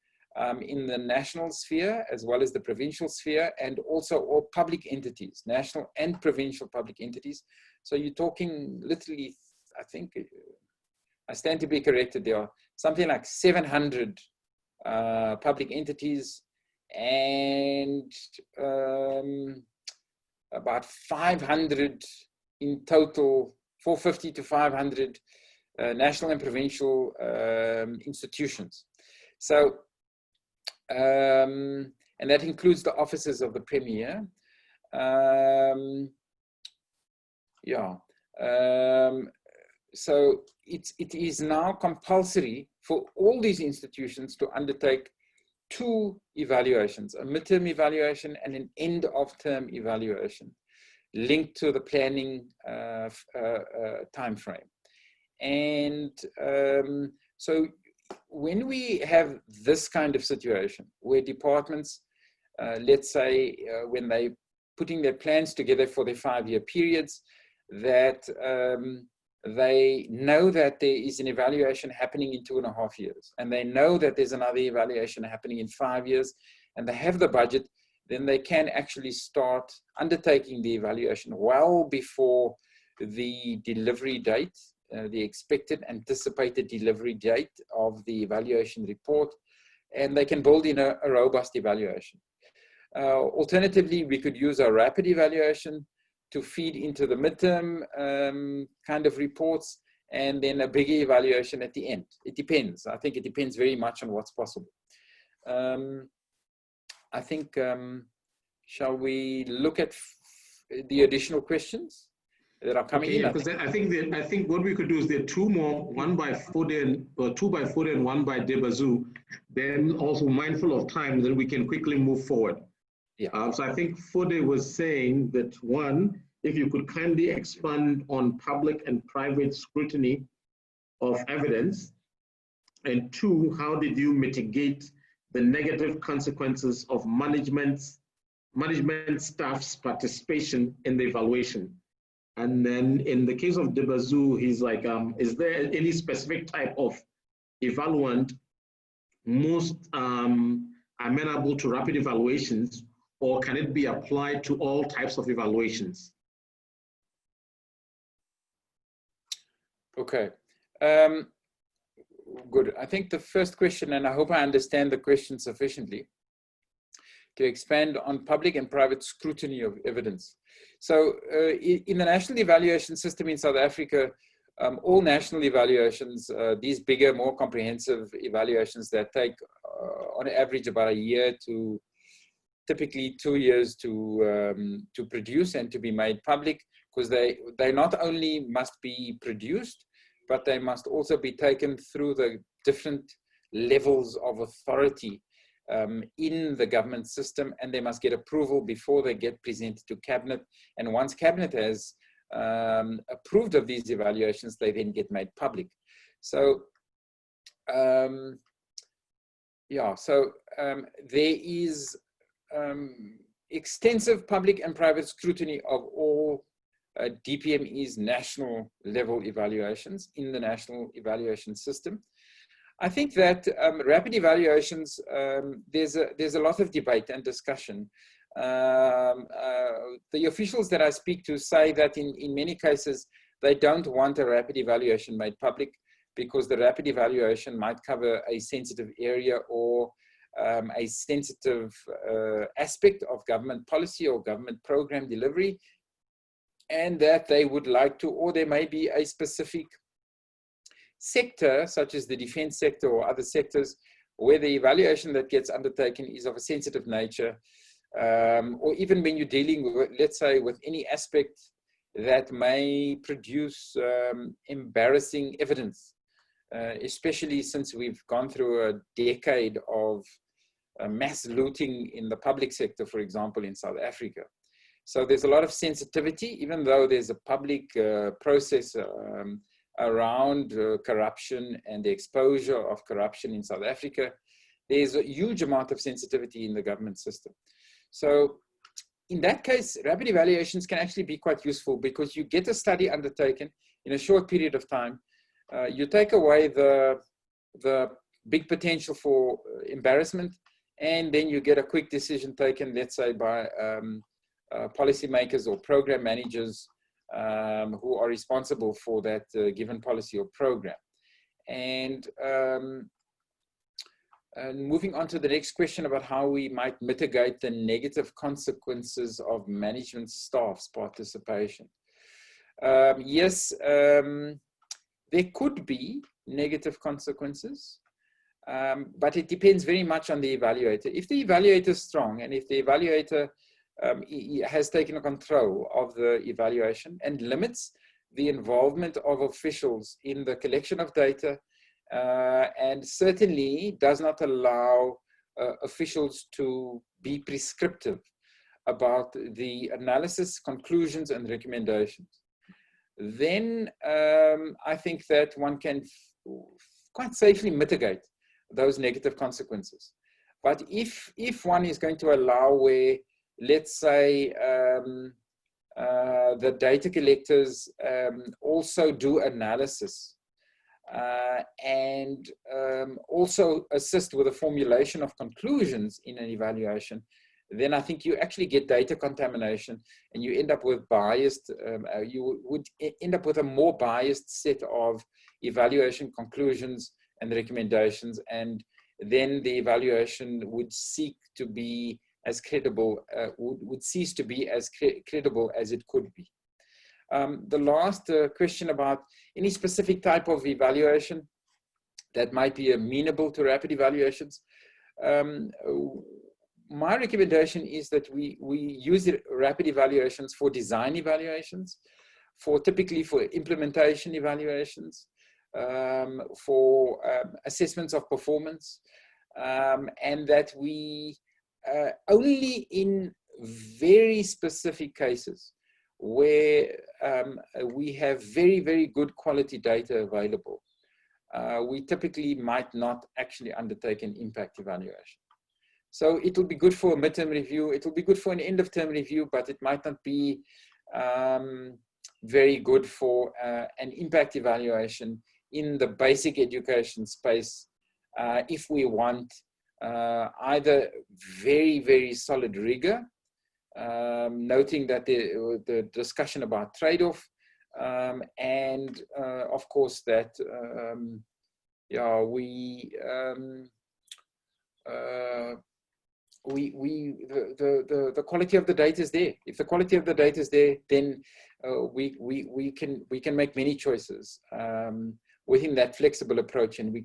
in the national sphere, as well as the provincial sphere, and also all public entities, national and provincial public entities. So you're talking literally, I think, I stand to be corrected, there are something like 700 public entities, and about 500 in total, 450 to 500 national and provincial institutions. So, and that includes the offices of the Premier. So it is now compulsory for all these institutions to undertake 2 evaluations, a midterm evaluation and an end of term evaluation linked to the planning time frame. And so when we have this kind of situation where departments, let's say when they putting their plans together for their 5-year periods, that they know that there is an evaluation happening in 2.5 years, and they know that there's another evaluation happening in 5 years, and they have the budget, then they can actually start undertaking the evaluation well before the delivery date, the expected anticipated delivery date of the evaluation report, and they can build in a robust evaluation. Alternatively, we could use a rapid evaluation to feed into the midterm kind of reports, and then a bigger evaluation at the end. It depends. I think it depends very much on what's possible. I think, shall we look at the additional questions that are coming in? Yeah, because I think what we could do is there are 2 more, one by Foden, or 2 by Foden and 1 by Debazu. Then also mindful of time, then we can quickly move forward. Yeah. So I think Fode was saying that one, if you could kindly expand on public and private scrutiny of evidence, and two, how did you mitigate the negative consequences of management staff's participation in the evaluation? And then in the case of Debazu, he's like, is there any specific type of evaluant most amenable to rapid evaluations, or can it be applied to all types of evaluations? Okay. Good. I think the first question, and I hope I understand the question sufficiently, to expand on public and private scrutiny of evidence. So in the national evaluation system in South Africa, all national evaluations, these bigger, more comprehensive evaluations that take on average about a year to typically 2 years to produce and to be made public, because they not only must be produced, but they must also be taken through the different levels of authority in the government system, and they must get approval before they get presented to Cabinet. And once Cabinet has approved of these evaluations, they then get made public. So, yeah, so there is extensive public and private scrutiny of all DPME's national level evaluations in the national evaluation system. I think that rapid evaluations, there's a lot of debate and discussion. The officials that I speak to say that in many cases, they don't want a rapid evaluation made public because the rapid evaluation might cover a sensitive area or a sensitive aspect of government policy or government program delivery, and that they would like to, or there may be a specific sector, such as the defense sector or other sectors, where the evaluation that gets undertaken is of a sensitive nature, or even when you're dealing with, let's say, with any aspect that may produce embarrassing evidence, especially since we've gone through a decade of mass looting in the public sector, for example, in South Africa. So there's a lot of sensitivity, even though there's a public process around corruption and the exposure of corruption in South Africa. There's a huge amount of sensitivity in the government system. So in that case, rapid evaluations can actually be quite useful because you get a study undertaken in a short period of time. You take away the big potential for embarrassment, and then you get a quick decision taken, let's say, by policymakers or program managers who are responsible for that given policy or program. And moving on to the next question about how we might mitigate the negative consequences of management staff's participation. Yes, there could be negative consequences, but it depends very much on the evaluator. If the evaluator is strong and if the evaluator has taken control of the evaluation and limits the involvement of officials in the collection of data, and certainly does not allow officials to be prescriptive about the analysis, conclusions, and recommendations, then I think that one can quite safely mitigate those negative consequences. But if one is going to allow where, let's say, the data collectors also do analysis and also assist with the formulation of conclusions in an evaluation, then I think you actually get data contamination and you end up with biased, you would end up with a more biased set of evaluation conclusions and recommendations, and then the evaluation would seek to be as credible, would cease to be as credible as it could be. The last question about any specific type of evaluation that might be amenable to rapid evaluations. My recommendation is that we use rapid evaluations for design evaluations, typically for implementation evaluations, for assessments of performance, and that we only in very specific cases where we have very, very good quality data available, we typically might not actually undertake an impact evaluation. So it will be good for a midterm review, it will be good for an end of term review, but it might not be very good for an impact evaluation in the basic education space if we want either very, very solid rigor, noting that the discussion about trade-off, and of course that yeah, the quality of the data is there. If the quality of the data is there, then we can make many choices within that flexible approach, and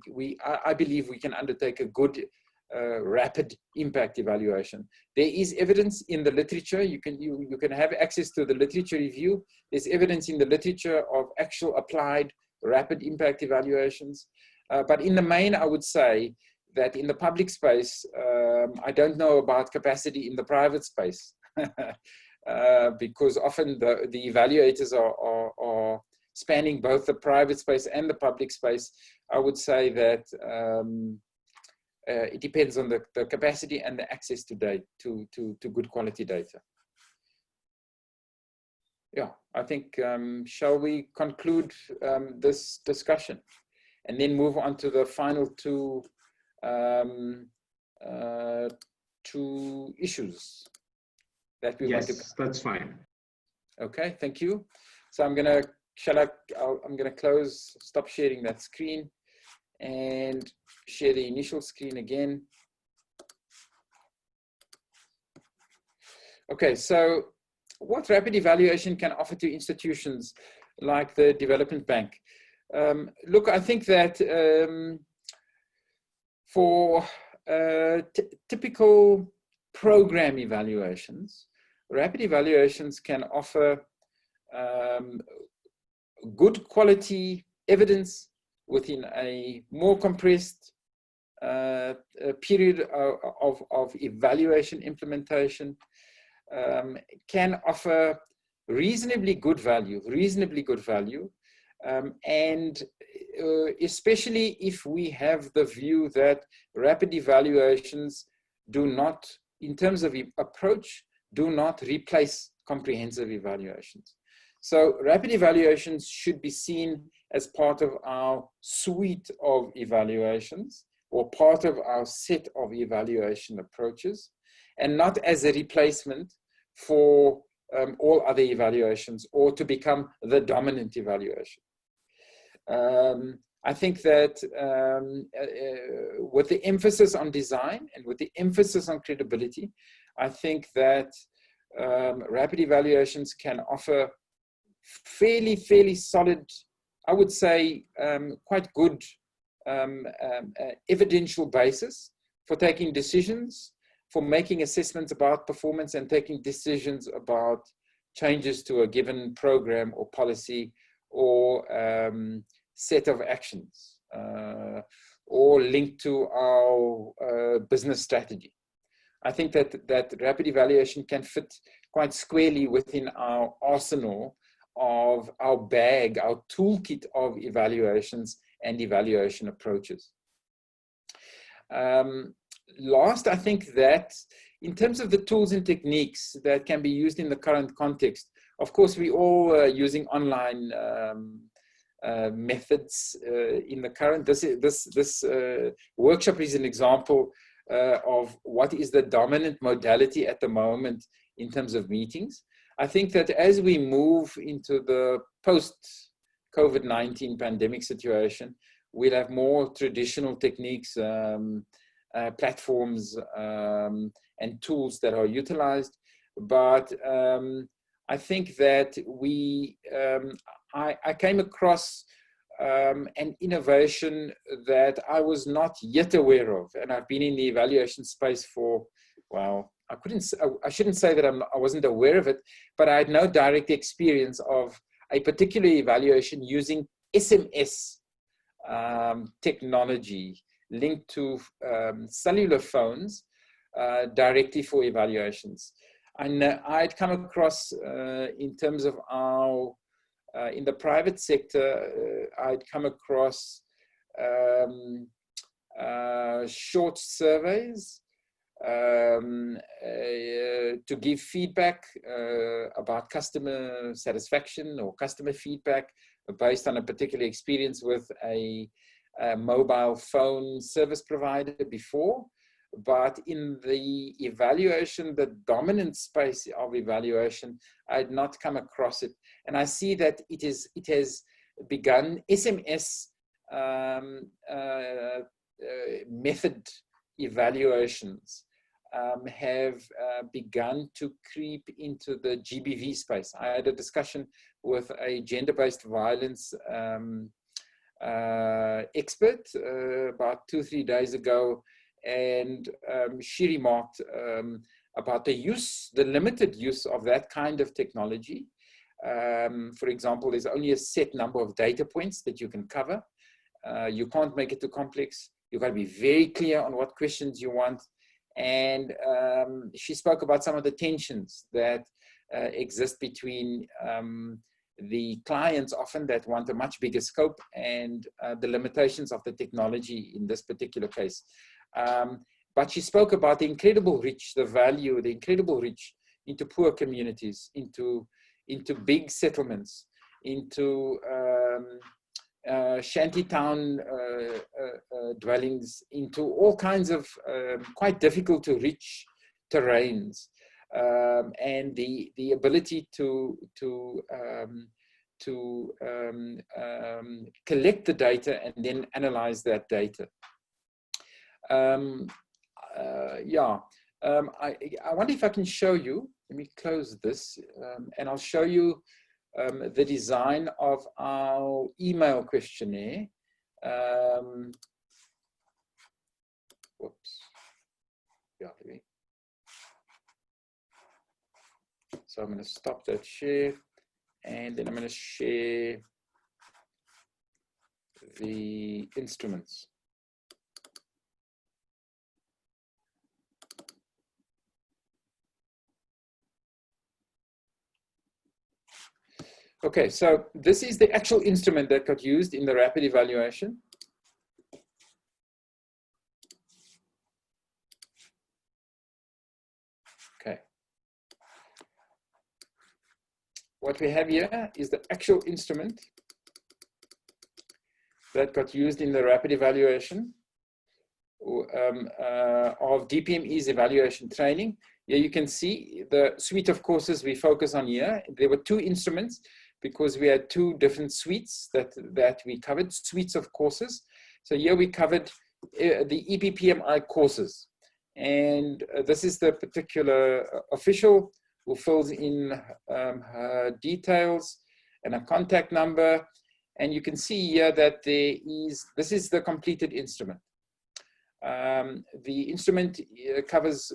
I believe we can undertake a good rapid impact evaluation. There is evidence in the literature. You can have access to the literature review. There's evidence in the literature of actual applied rapid impact evaluations. But in the main, I would say that in the public space, I don't know about capacity in the private space because often the evaluators are spanning both the private space and the public space. I would say that it depends on the capacity and the access to data, to good quality data. Yeah, I think, shall we conclude this discussion and then move on to the final two issues that we want to. Yes, that's fine. Okay, thank you. So I'm gonna close, stop sharing that screen and share the initial screen again. Okay, so what rapid evaluation can offer to institutions like the Development Bank? Look, I think that for typical program evaluations, rapid evaluations can offer good quality evidence within a more compressed period of evaluation implementation, can offer reasonably good value, and especially if we have the view that rapid evaluations do not, in terms of approach, do not replace comprehensive evaluations. So rapid evaluations should be seen as part of our suite of evaluations or part of our set of evaluation approaches, and not as a replacement for all other evaluations or to become the dominant evaluation. I think that with the emphasis on design and with the emphasis on credibility, I think that rapid evaluations can offer fairly solid, I would say quite good evidential basis for taking decisions, for making assessments about performance and taking decisions about changes to a given program or policy or set of actions or linked to our business strategy. I think that rapid evaluation can fit quite squarely within our arsenal of our bag, our toolkit of evaluations and evaluation approaches. Last, I think that in terms of the tools and techniques that can be used in the current context, of course, we all are using online methods in the current. This workshop is an example of what is the dominant modality at the moment in terms of meetings. I think that as we move into the post-COVID-19 pandemic situation, we'll have more traditional techniques, platforms, and tools that are utilized. But I think that I came across an innovation that I was not yet aware of, and I've been in the evaluation space for, well, I shouldn't say that I wasn't aware of it, but I had no direct experience of a particular evaluation using SMS technology linked to cellular phones directly for evaluations. And I'd come across, in terms of our, in the private sector, I'd come across short surveys to give feedback about customer satisfaction or customer feedback based on a particular experience with a mobile phone service provider before. But in the evaluation, the dominant space of evaluation, I had not come across it. And I see that it has begun, SMS method evaluations have begun to creep into the GBV space. I had a discussion with a gender-based violence expert about 2-3 days ago, and she remarked about the limited use of that kind of technology. For example, there's only a set number of data points that you can cover. You can't make it too complex. You've got to be very clear on what questions you want. And she spoke about some of the tensions that exist between the clients often that want a much bigger scope and the limitations of the technology in this particular case. But she spoke about the incredible reach, the value, the incredible reach into poor communities, into big settlements, into shantytown dwellings, into all kinds of quite difficult to reach terrains, and the ability to collect the data and then analyze that data. I wonder if I can show you. Let me close this, and I'll show you the design of our email questionnaire. Whoops. Yeah, so I'm going to stop that share, and then I'm going to share the instruments. Okay, so this is the actual instrument that got used in the rapid evaluation. Okay. What we have here is the actual instrument that got used in the rapid evaluation of DPME's evaluation training. Here you can see the suite of courses we focus on here. There were 2 instruments, because we had 2 different suites that we covered, suites of courses. So here we covered the EPPMI courses. And this is the particular official who fills in her details and a contact number. And you can see here that this is the completed instrument. The instrument covers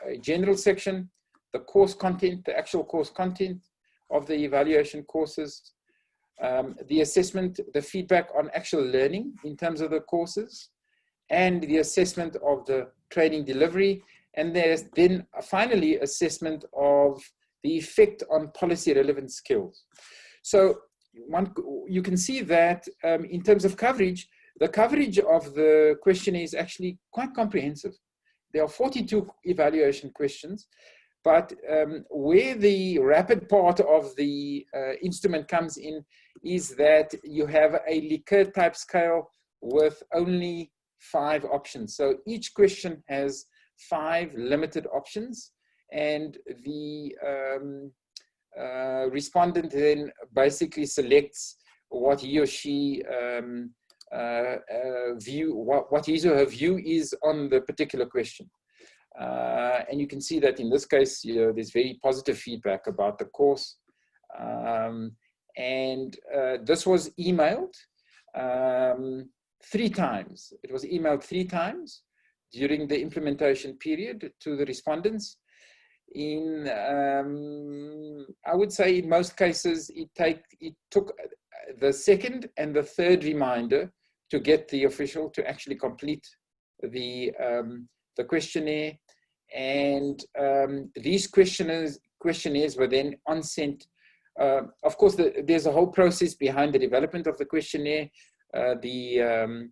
a general section, the course content, the actual course content of the evaluation courses, the assessment, the feedback on actual learning in terms of the courses, and the assessment of the training delivery. And there's then finally assessment of the effect on policy relevant skills. So you can see that in terms of coverage, the coverage of the questionnaire is actually quite comprehensive. There are 42 evaluation questions, but where the rapid part of the instrument comes in is that you have a Likert type scale with only 5 options. So each question has 5 limited options, and the respondent then basically selects what he or she what his or her view is on the particular question. And you can see that in this case, there's very positive feedback about the course. This was emailed 3 times. It was emailed 3 times during the implementation period to the respondents. I would say in most cases, it took the 2nd and the 3rd reminder to get the official to actually complete the the questionnaire, and these questionnaires were then sent. Of course, there's a whole process behind the development of the questionnaire. The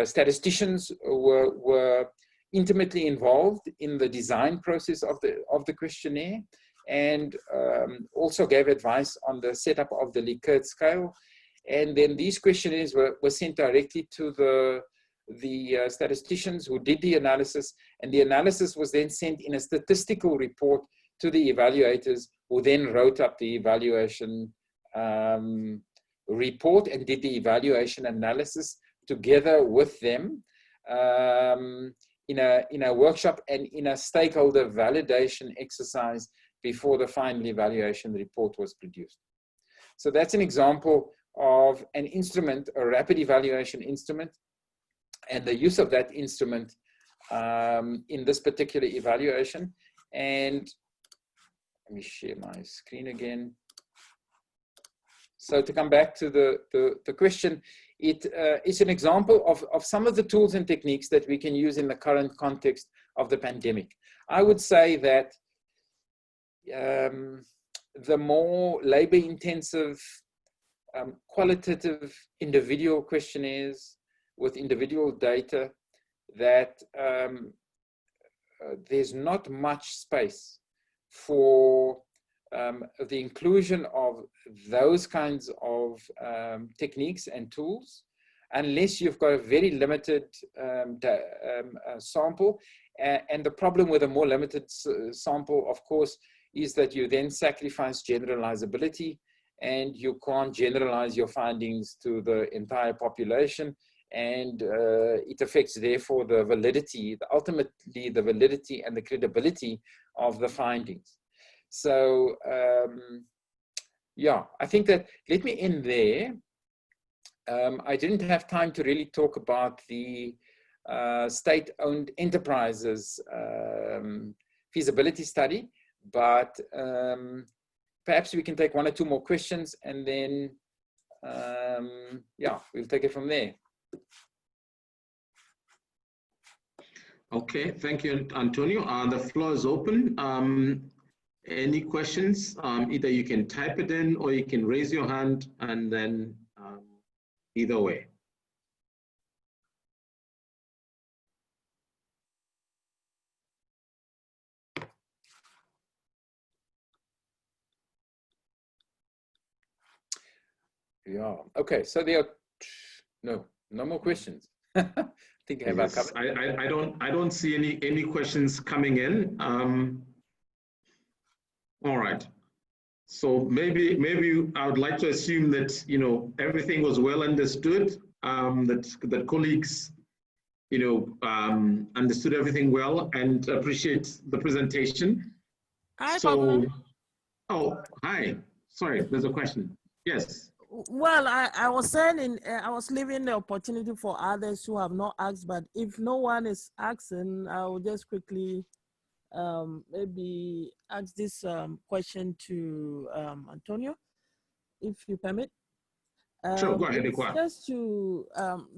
statisticians were intimately involved in the design process of the questionnaire, and also gave advice on the setup of the Likert scale. And then these questionnaires were sent directly to the statisticians who did the analysis, and the analysis was then sent in a statistical report to the evaluators, who then wrote up the evaluation report and did the evaluation analysis together with them in a workshop and in a stakeholder validation exercise before the final evaluation report was produced. So that's an example of an instrument, a rapid evaluation instrument, and the use of that instrument in this particular evaluation. And let me share my screen again. So to come back to the question, it's an example of some of the tools and techniques that we can use in the current context of the pandemic. I would say that the more labor-intensive, qualitative individual questionnaires with individual data, that there's not much space for the inclusion of those kinds of techniques and tools, unless you've got a very limited sample. And the problem with a more limited sample, of course, is that you then sacrifice generalizability, and you can't generalize your findings to the entire population. And it affects, therefore, the validity, ultimately the validity and the credibility of the findings. So, yeah, I think that, let me end there. I didn't have time to really talk about the state-owned enterprises feasibility study, but perhaps we can take one or two more questions, and then, yeah, we'll take it from there. Okay, thank you, Antonio. The floor is open. Any questions? Either you can type it in or you can raise your hand, and then either way. Yeah, okay, so there are no more questions. I think I have Yes, covered. I don't see any questions coming in. All right. So maybe I would like to assume that, you know, everything was well understood, that colleagues, you know, understood everything well and appreciate the presentation. Hi, so, Pablo. Oh, hi. Sorry, there's a question. Yes. Well, I was saying, I was leaving the opportunity for others who have not asked, but if no one is asking, I will just quickly maybe ask this question to Antonio, if you permit. Sure, go ahead. Just to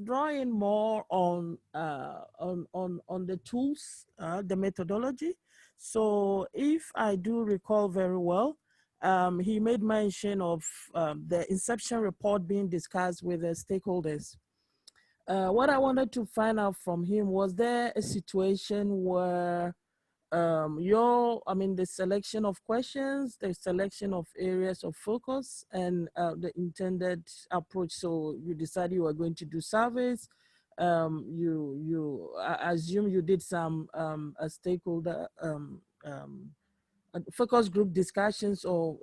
draw in more on the tools, the methodology. So if I do recall very well, he made mention of the inception report being discussed with the stakeholders. What I wanted to find out from him, was there a situation where the selection of questions, the selection of areas of focus, and the intended approach? So you decided you were going to do surveys. I assume you did some a stakeholder focus group discussions, or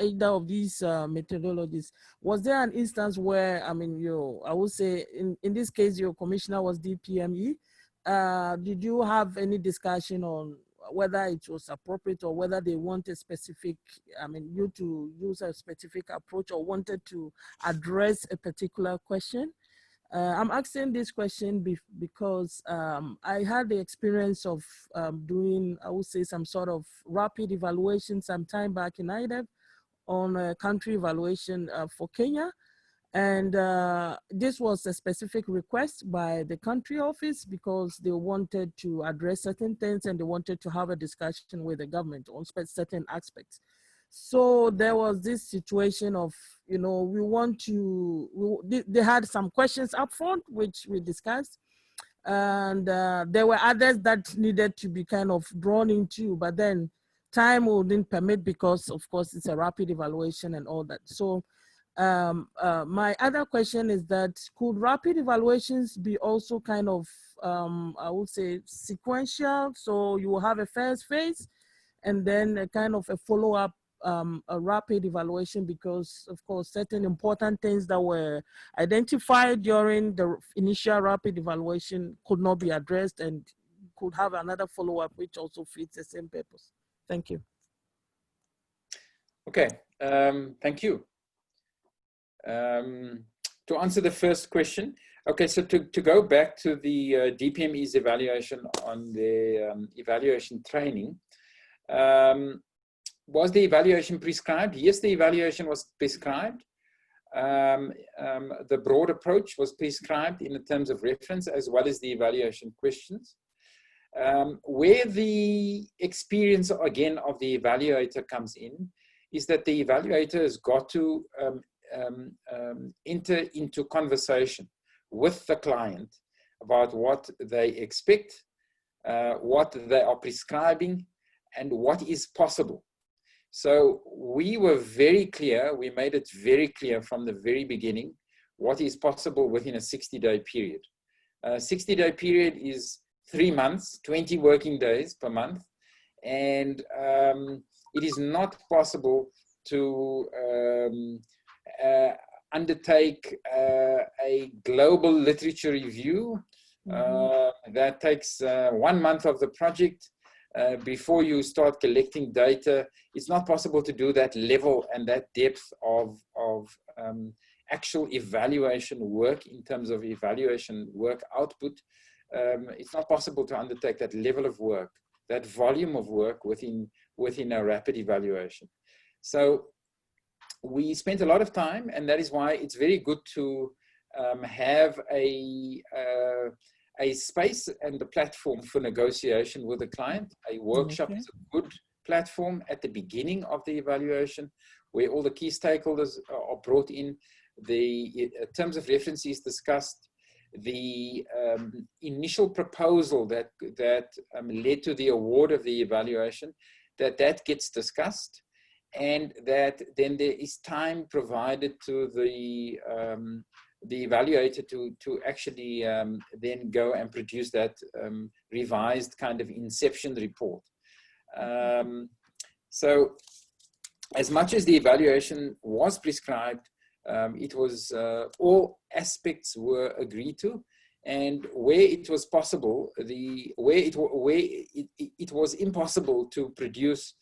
either of these methodologies. Was there an instance where, I would say in this case, your commissioner was DPME. Did you have any discussion on whether it was appropriate, or whether they want a specific, you to use a specific approach, or wanted to address a particular question? I'm asking this question because I had the experience of doing, I would say, some sort of rapid evaluation some time back in IDEV on a country evaluation for Kenya. And this was a specific request by the country office because they wanted to address certain things and they wanted to have a discussion with the government on certain aspects. So there was this situation of, you know, they had some questions up front, which we discussed. And there were others that needed to be kind of drawn into, but then time wouldn't permit because, of course, it's a rapid evaluation and all that. So my other question is that could rapid evaluations be also kind of, I would say, sequential? So you will have a first phase and then a kind of a follow-up, a rapid evaluation, because of course certain important things that were identified during the initial rapid evaluation could not be addressed and could have another follow-up which also fits the same purpose. Thank you. Okay, thank you. To answer the first question, okay, so to go back to the DPME's evaluation on the evaluation training, was the evaluation prescribed? Yes, the evaluation was prescribed. The broad approach was prescribed in terms of reference as well as the evaluation questions. Where the experience, again, of the evaluator comes in is that the evaluator has got to enter into conversation with the client about what they expect, what they are prescribing, and what is possible. So we were very clear, we made it very clear from the very beginning what is possible within a 60-day period. A 60-day period is 3 months, 20 working days per month, and it is not possible to undertake a global literature review. That takes 1 month of the project. Before you start collecting data, it's not possible to do that level and that depth of actual evaluation work in terms of evaluation work output. It's not possible to undertake that level of work, that volume of work within a rapid evaluation. So we spent a lot of time, and that is why it's very good to have a space and a platform for negotiation with the client. A workshop is a good platform at the beginning of the evaluation where all the key stakeholders are brought in. The terms of reference is discussed. The initial proposal that led to the award of the evaluation, that gets discussed, and that then there is time provided to the evaluator to actually then go and produce that revised kind of inception report. So as much as the evaluation was prescribed, it was all aspects were agreed to, and where it was possible, where it was impossible to produce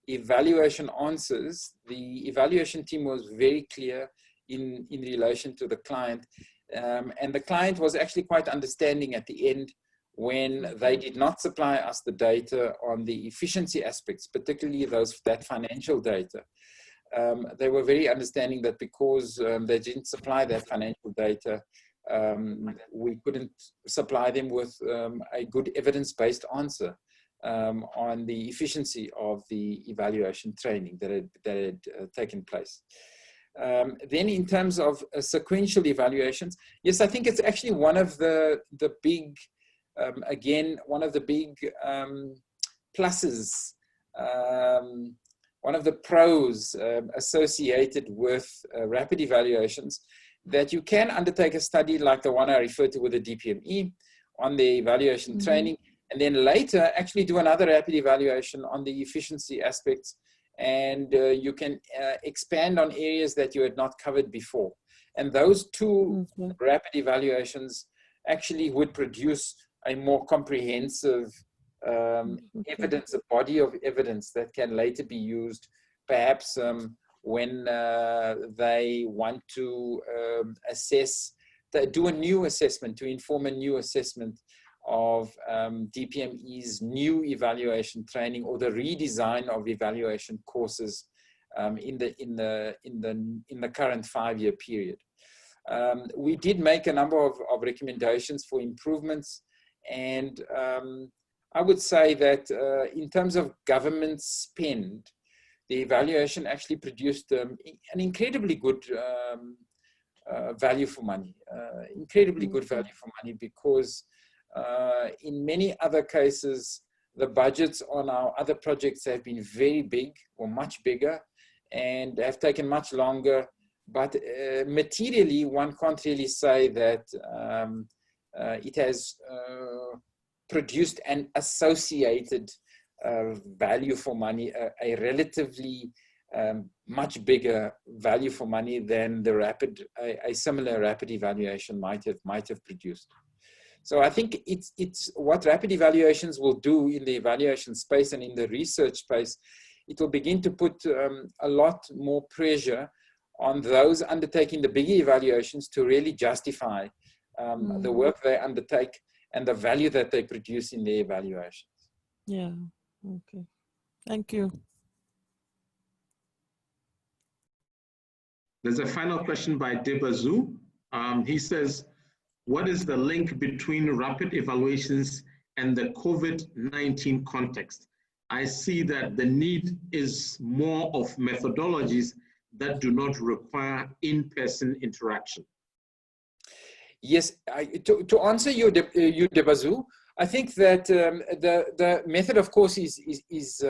evaluation answers, the evaluation team was very clear in relation to the client, and the client was actually quite understanding at the end when they did not supply us the data on the efficiency aspects, particularly that financial data. They were very understanding that because they didn't supply that financial data, we couldn't supply them with a good evidence-based answer on the efficiency of the evaluation training that had taken place. Then in terms of sequential evaluations, yes, I think it's actually one of the big, again, one of the big pluses, one of the pros associated with rapid evaluations, that you can undertake a study like the one I referred to with the DPME on the evaluation training, and then later actually do another rapid evaluation on the efficiency aspects, and you can expand on areas that you had not covered before. And those two rapid evaluations actually would produce a more comprehensive evidence, a body of evidence that can later be used, perhaps when they want to assess, do a new assessment, to inform a new assessment of DPME's new evaluation training or the redesign of evaluation courses in the current 5-year period. We did make a number of recommendations for improvements, and I would say that in terms of government spend, the evaluation actually produced an incredibly good value for money, incredibly good value for money, because in many other cases, the budgets on our other projects have been very big or much bigger and have taken much longer. But materially, one can't really say that it has produced an associated value for money, a relatively much bigger value for money than the a similar rapid evaluation might have produced. So I think it's what rapid evaluations will do in the evaluation space and in the research space. It will begin to put a lot more pressure on those undertaking the bigger evaluations to really justify the work they undertake and the value that they produce in their evaluations. Yeah, okay. Thank you. There's a final question by Debazu. He says, what is the link between rapid evaluations and the COVID-19 context? I see that the need is more of methodologies that do not require in-person interaction. Yes, to answer you, Debazu, I think that the method, of course, is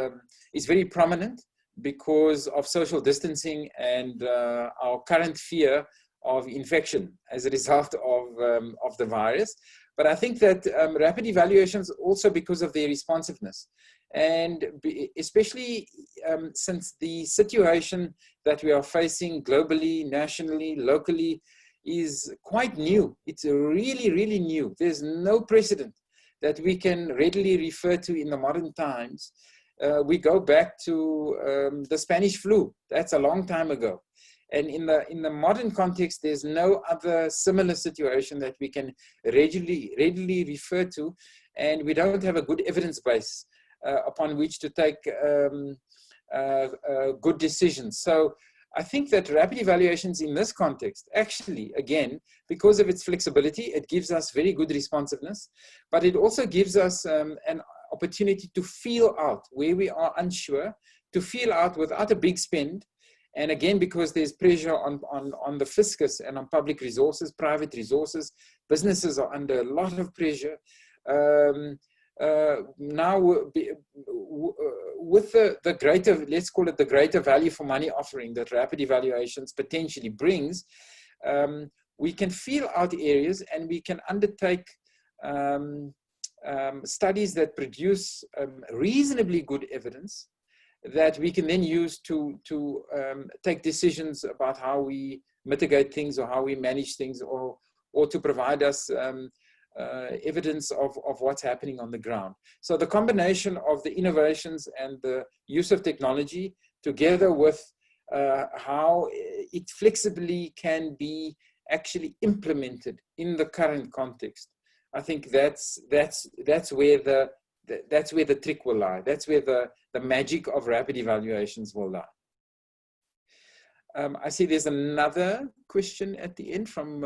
very prominent because of social distancing and our current fear of infection as a result of the virus. But I think that rapid evaluations also because of their responsiveness, and especially since the situation that we are facing globally, nationally, locally is quite new. It's really, really new. There's no precedent that we can readily refer to in the modern times. We go back to the Spanish flu. That's a long time ago. And in the modern context, there's no other similar situation that we can readily refer to, and we don't have a good evidence base upon which to take good decisions. So I think that rapid evaluations in this context, actually, again, because of its flexibility, it gives us very good responsiveness, but it also gives us an opportunity to feel out where we are unsure, to feel out without a big spend. And again, because there's pressure on the fiscus and on public resources, private resources, businesses are under a lot of pressure. Now, with the greater, let's call it the greater value for money offering that rapid evaluations potentially brings, we can feel out areas and we can undertake studies that produce reasonably good evidence that we can then use to take decisions about how we mitigate things or how we manage things, or to provide us evidence of what's happening on the ground. So the combination of the innovations and the use of technology together with how it flexibly can be actually implemented in the current context, I think that's where the trick will lie. That's where the magic of rapid evaluations will lie. I see there's another question at the end from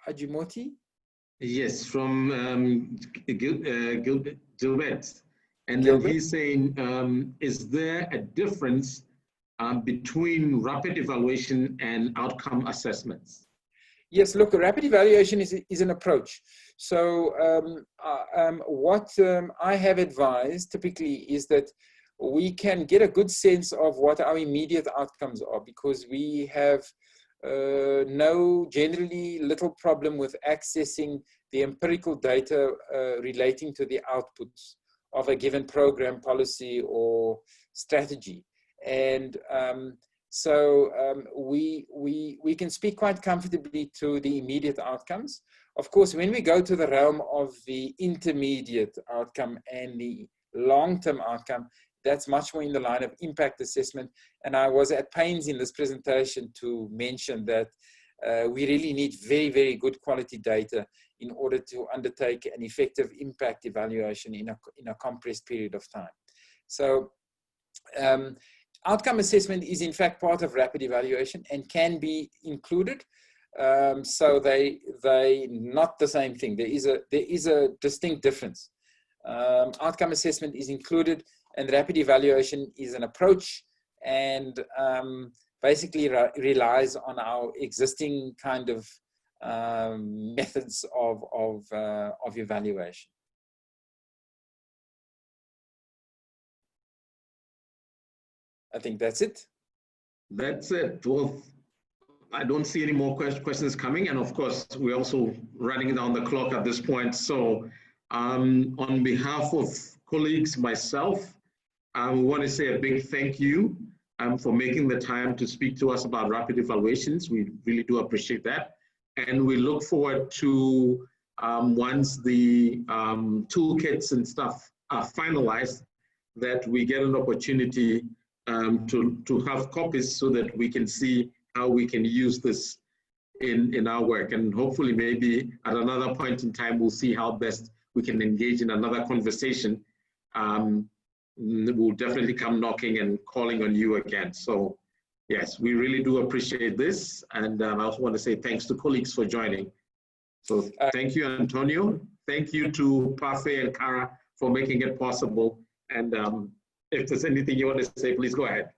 Ajimoti. Yes, from Gilbert. And then he's saying, is there a difference between rapid evaluation and outcome assessments? Yes, look, rapid evaluation is an approach. So what I have advised typically is that we can get a good sense of what our immediate outcomes are, because we have generally little problem with accessing the empirical data relating to the outputs of a given program, policy, or strategy. And we can speak quite comfortably to the immediate outcomes. Of course, when we go to the realm of the intermediate outcome and the long-term outcome, that's much more in the line of impact assessment. And I was at pains in this presentation to mention that we really need very, very good quality data in order to undertake an effective impact evaluation in a compressed period of time. So outcome assessment is in fact part of rapid evaluation and can be included. So they not the same thing. There is a distinct difference. Outcome assessment is included, and rapid evaluation is an approach, and basically relies on our existing kind of methods of evaluation. I think that's it. That's it. Well, I don't see any more questions coming, and of course, we're also running down the clock at this point. So, on behalf of colleagues, myself, I want to say a big thank you for making the time to speak to us about rapid evaluations. We really do appreciate that, and we look forward to once the toolkits and stuff are finalized, that we get an opportunity to have copies so that we can see how we can use this in our work. And hopefully maybe at another point in time, we'll see how best we can engage in another conversation. We'll definitely come knocking and calling on you again. So yes, we really do appreciate this. And I also want to say thanks to colleagues for joining. So thank you, Antonio. Thank you to Parfait and Kara for making it possible. And if there's anything you want to say, please go ahead.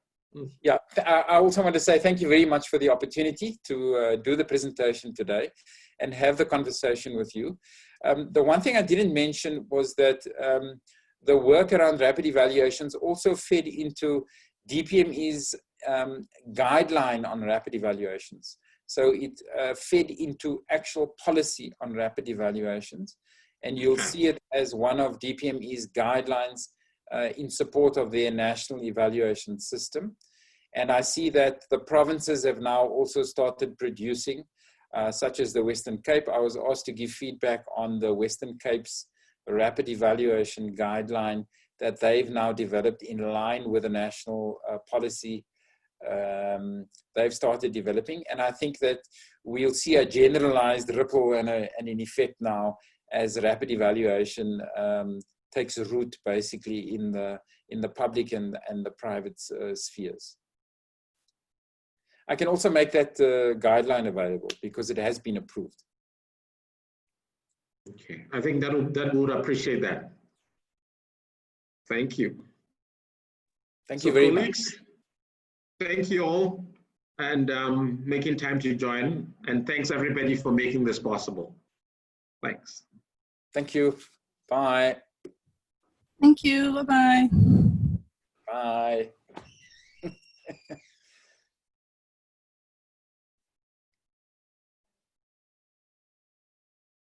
Yeah, I also want to say thank you very much for the opportunity to do the presentation today and have the conversation with you. The one thing I didn't mention was that the work around rapid evaluations also fed into DPME's guideline on rapid evaluations. So it fed into actual policy on rapid evaluations, and you'll see it as one of DPME's guidelines in support of their national evaluation system. And I see that the provinces have now also started producing, such as the Western Cape. I was asked to give feedback on the Western Cape's rapid evaluation guideline that they've now developed in line with the national policy they've started developing. And I think that we'll see a generalized ripple and an effect now as rapid evaluation takes root basically in the public and the private spheres. I can also make that guideline available because it has been approved. Okay, I think that would appreciate that. Thank you. Thank you very much. much. Thank you all, and making time to join. And thanks everybody for making this possible. Thanks. Thank you. Bye. Thank you. Bye-bye. Bye.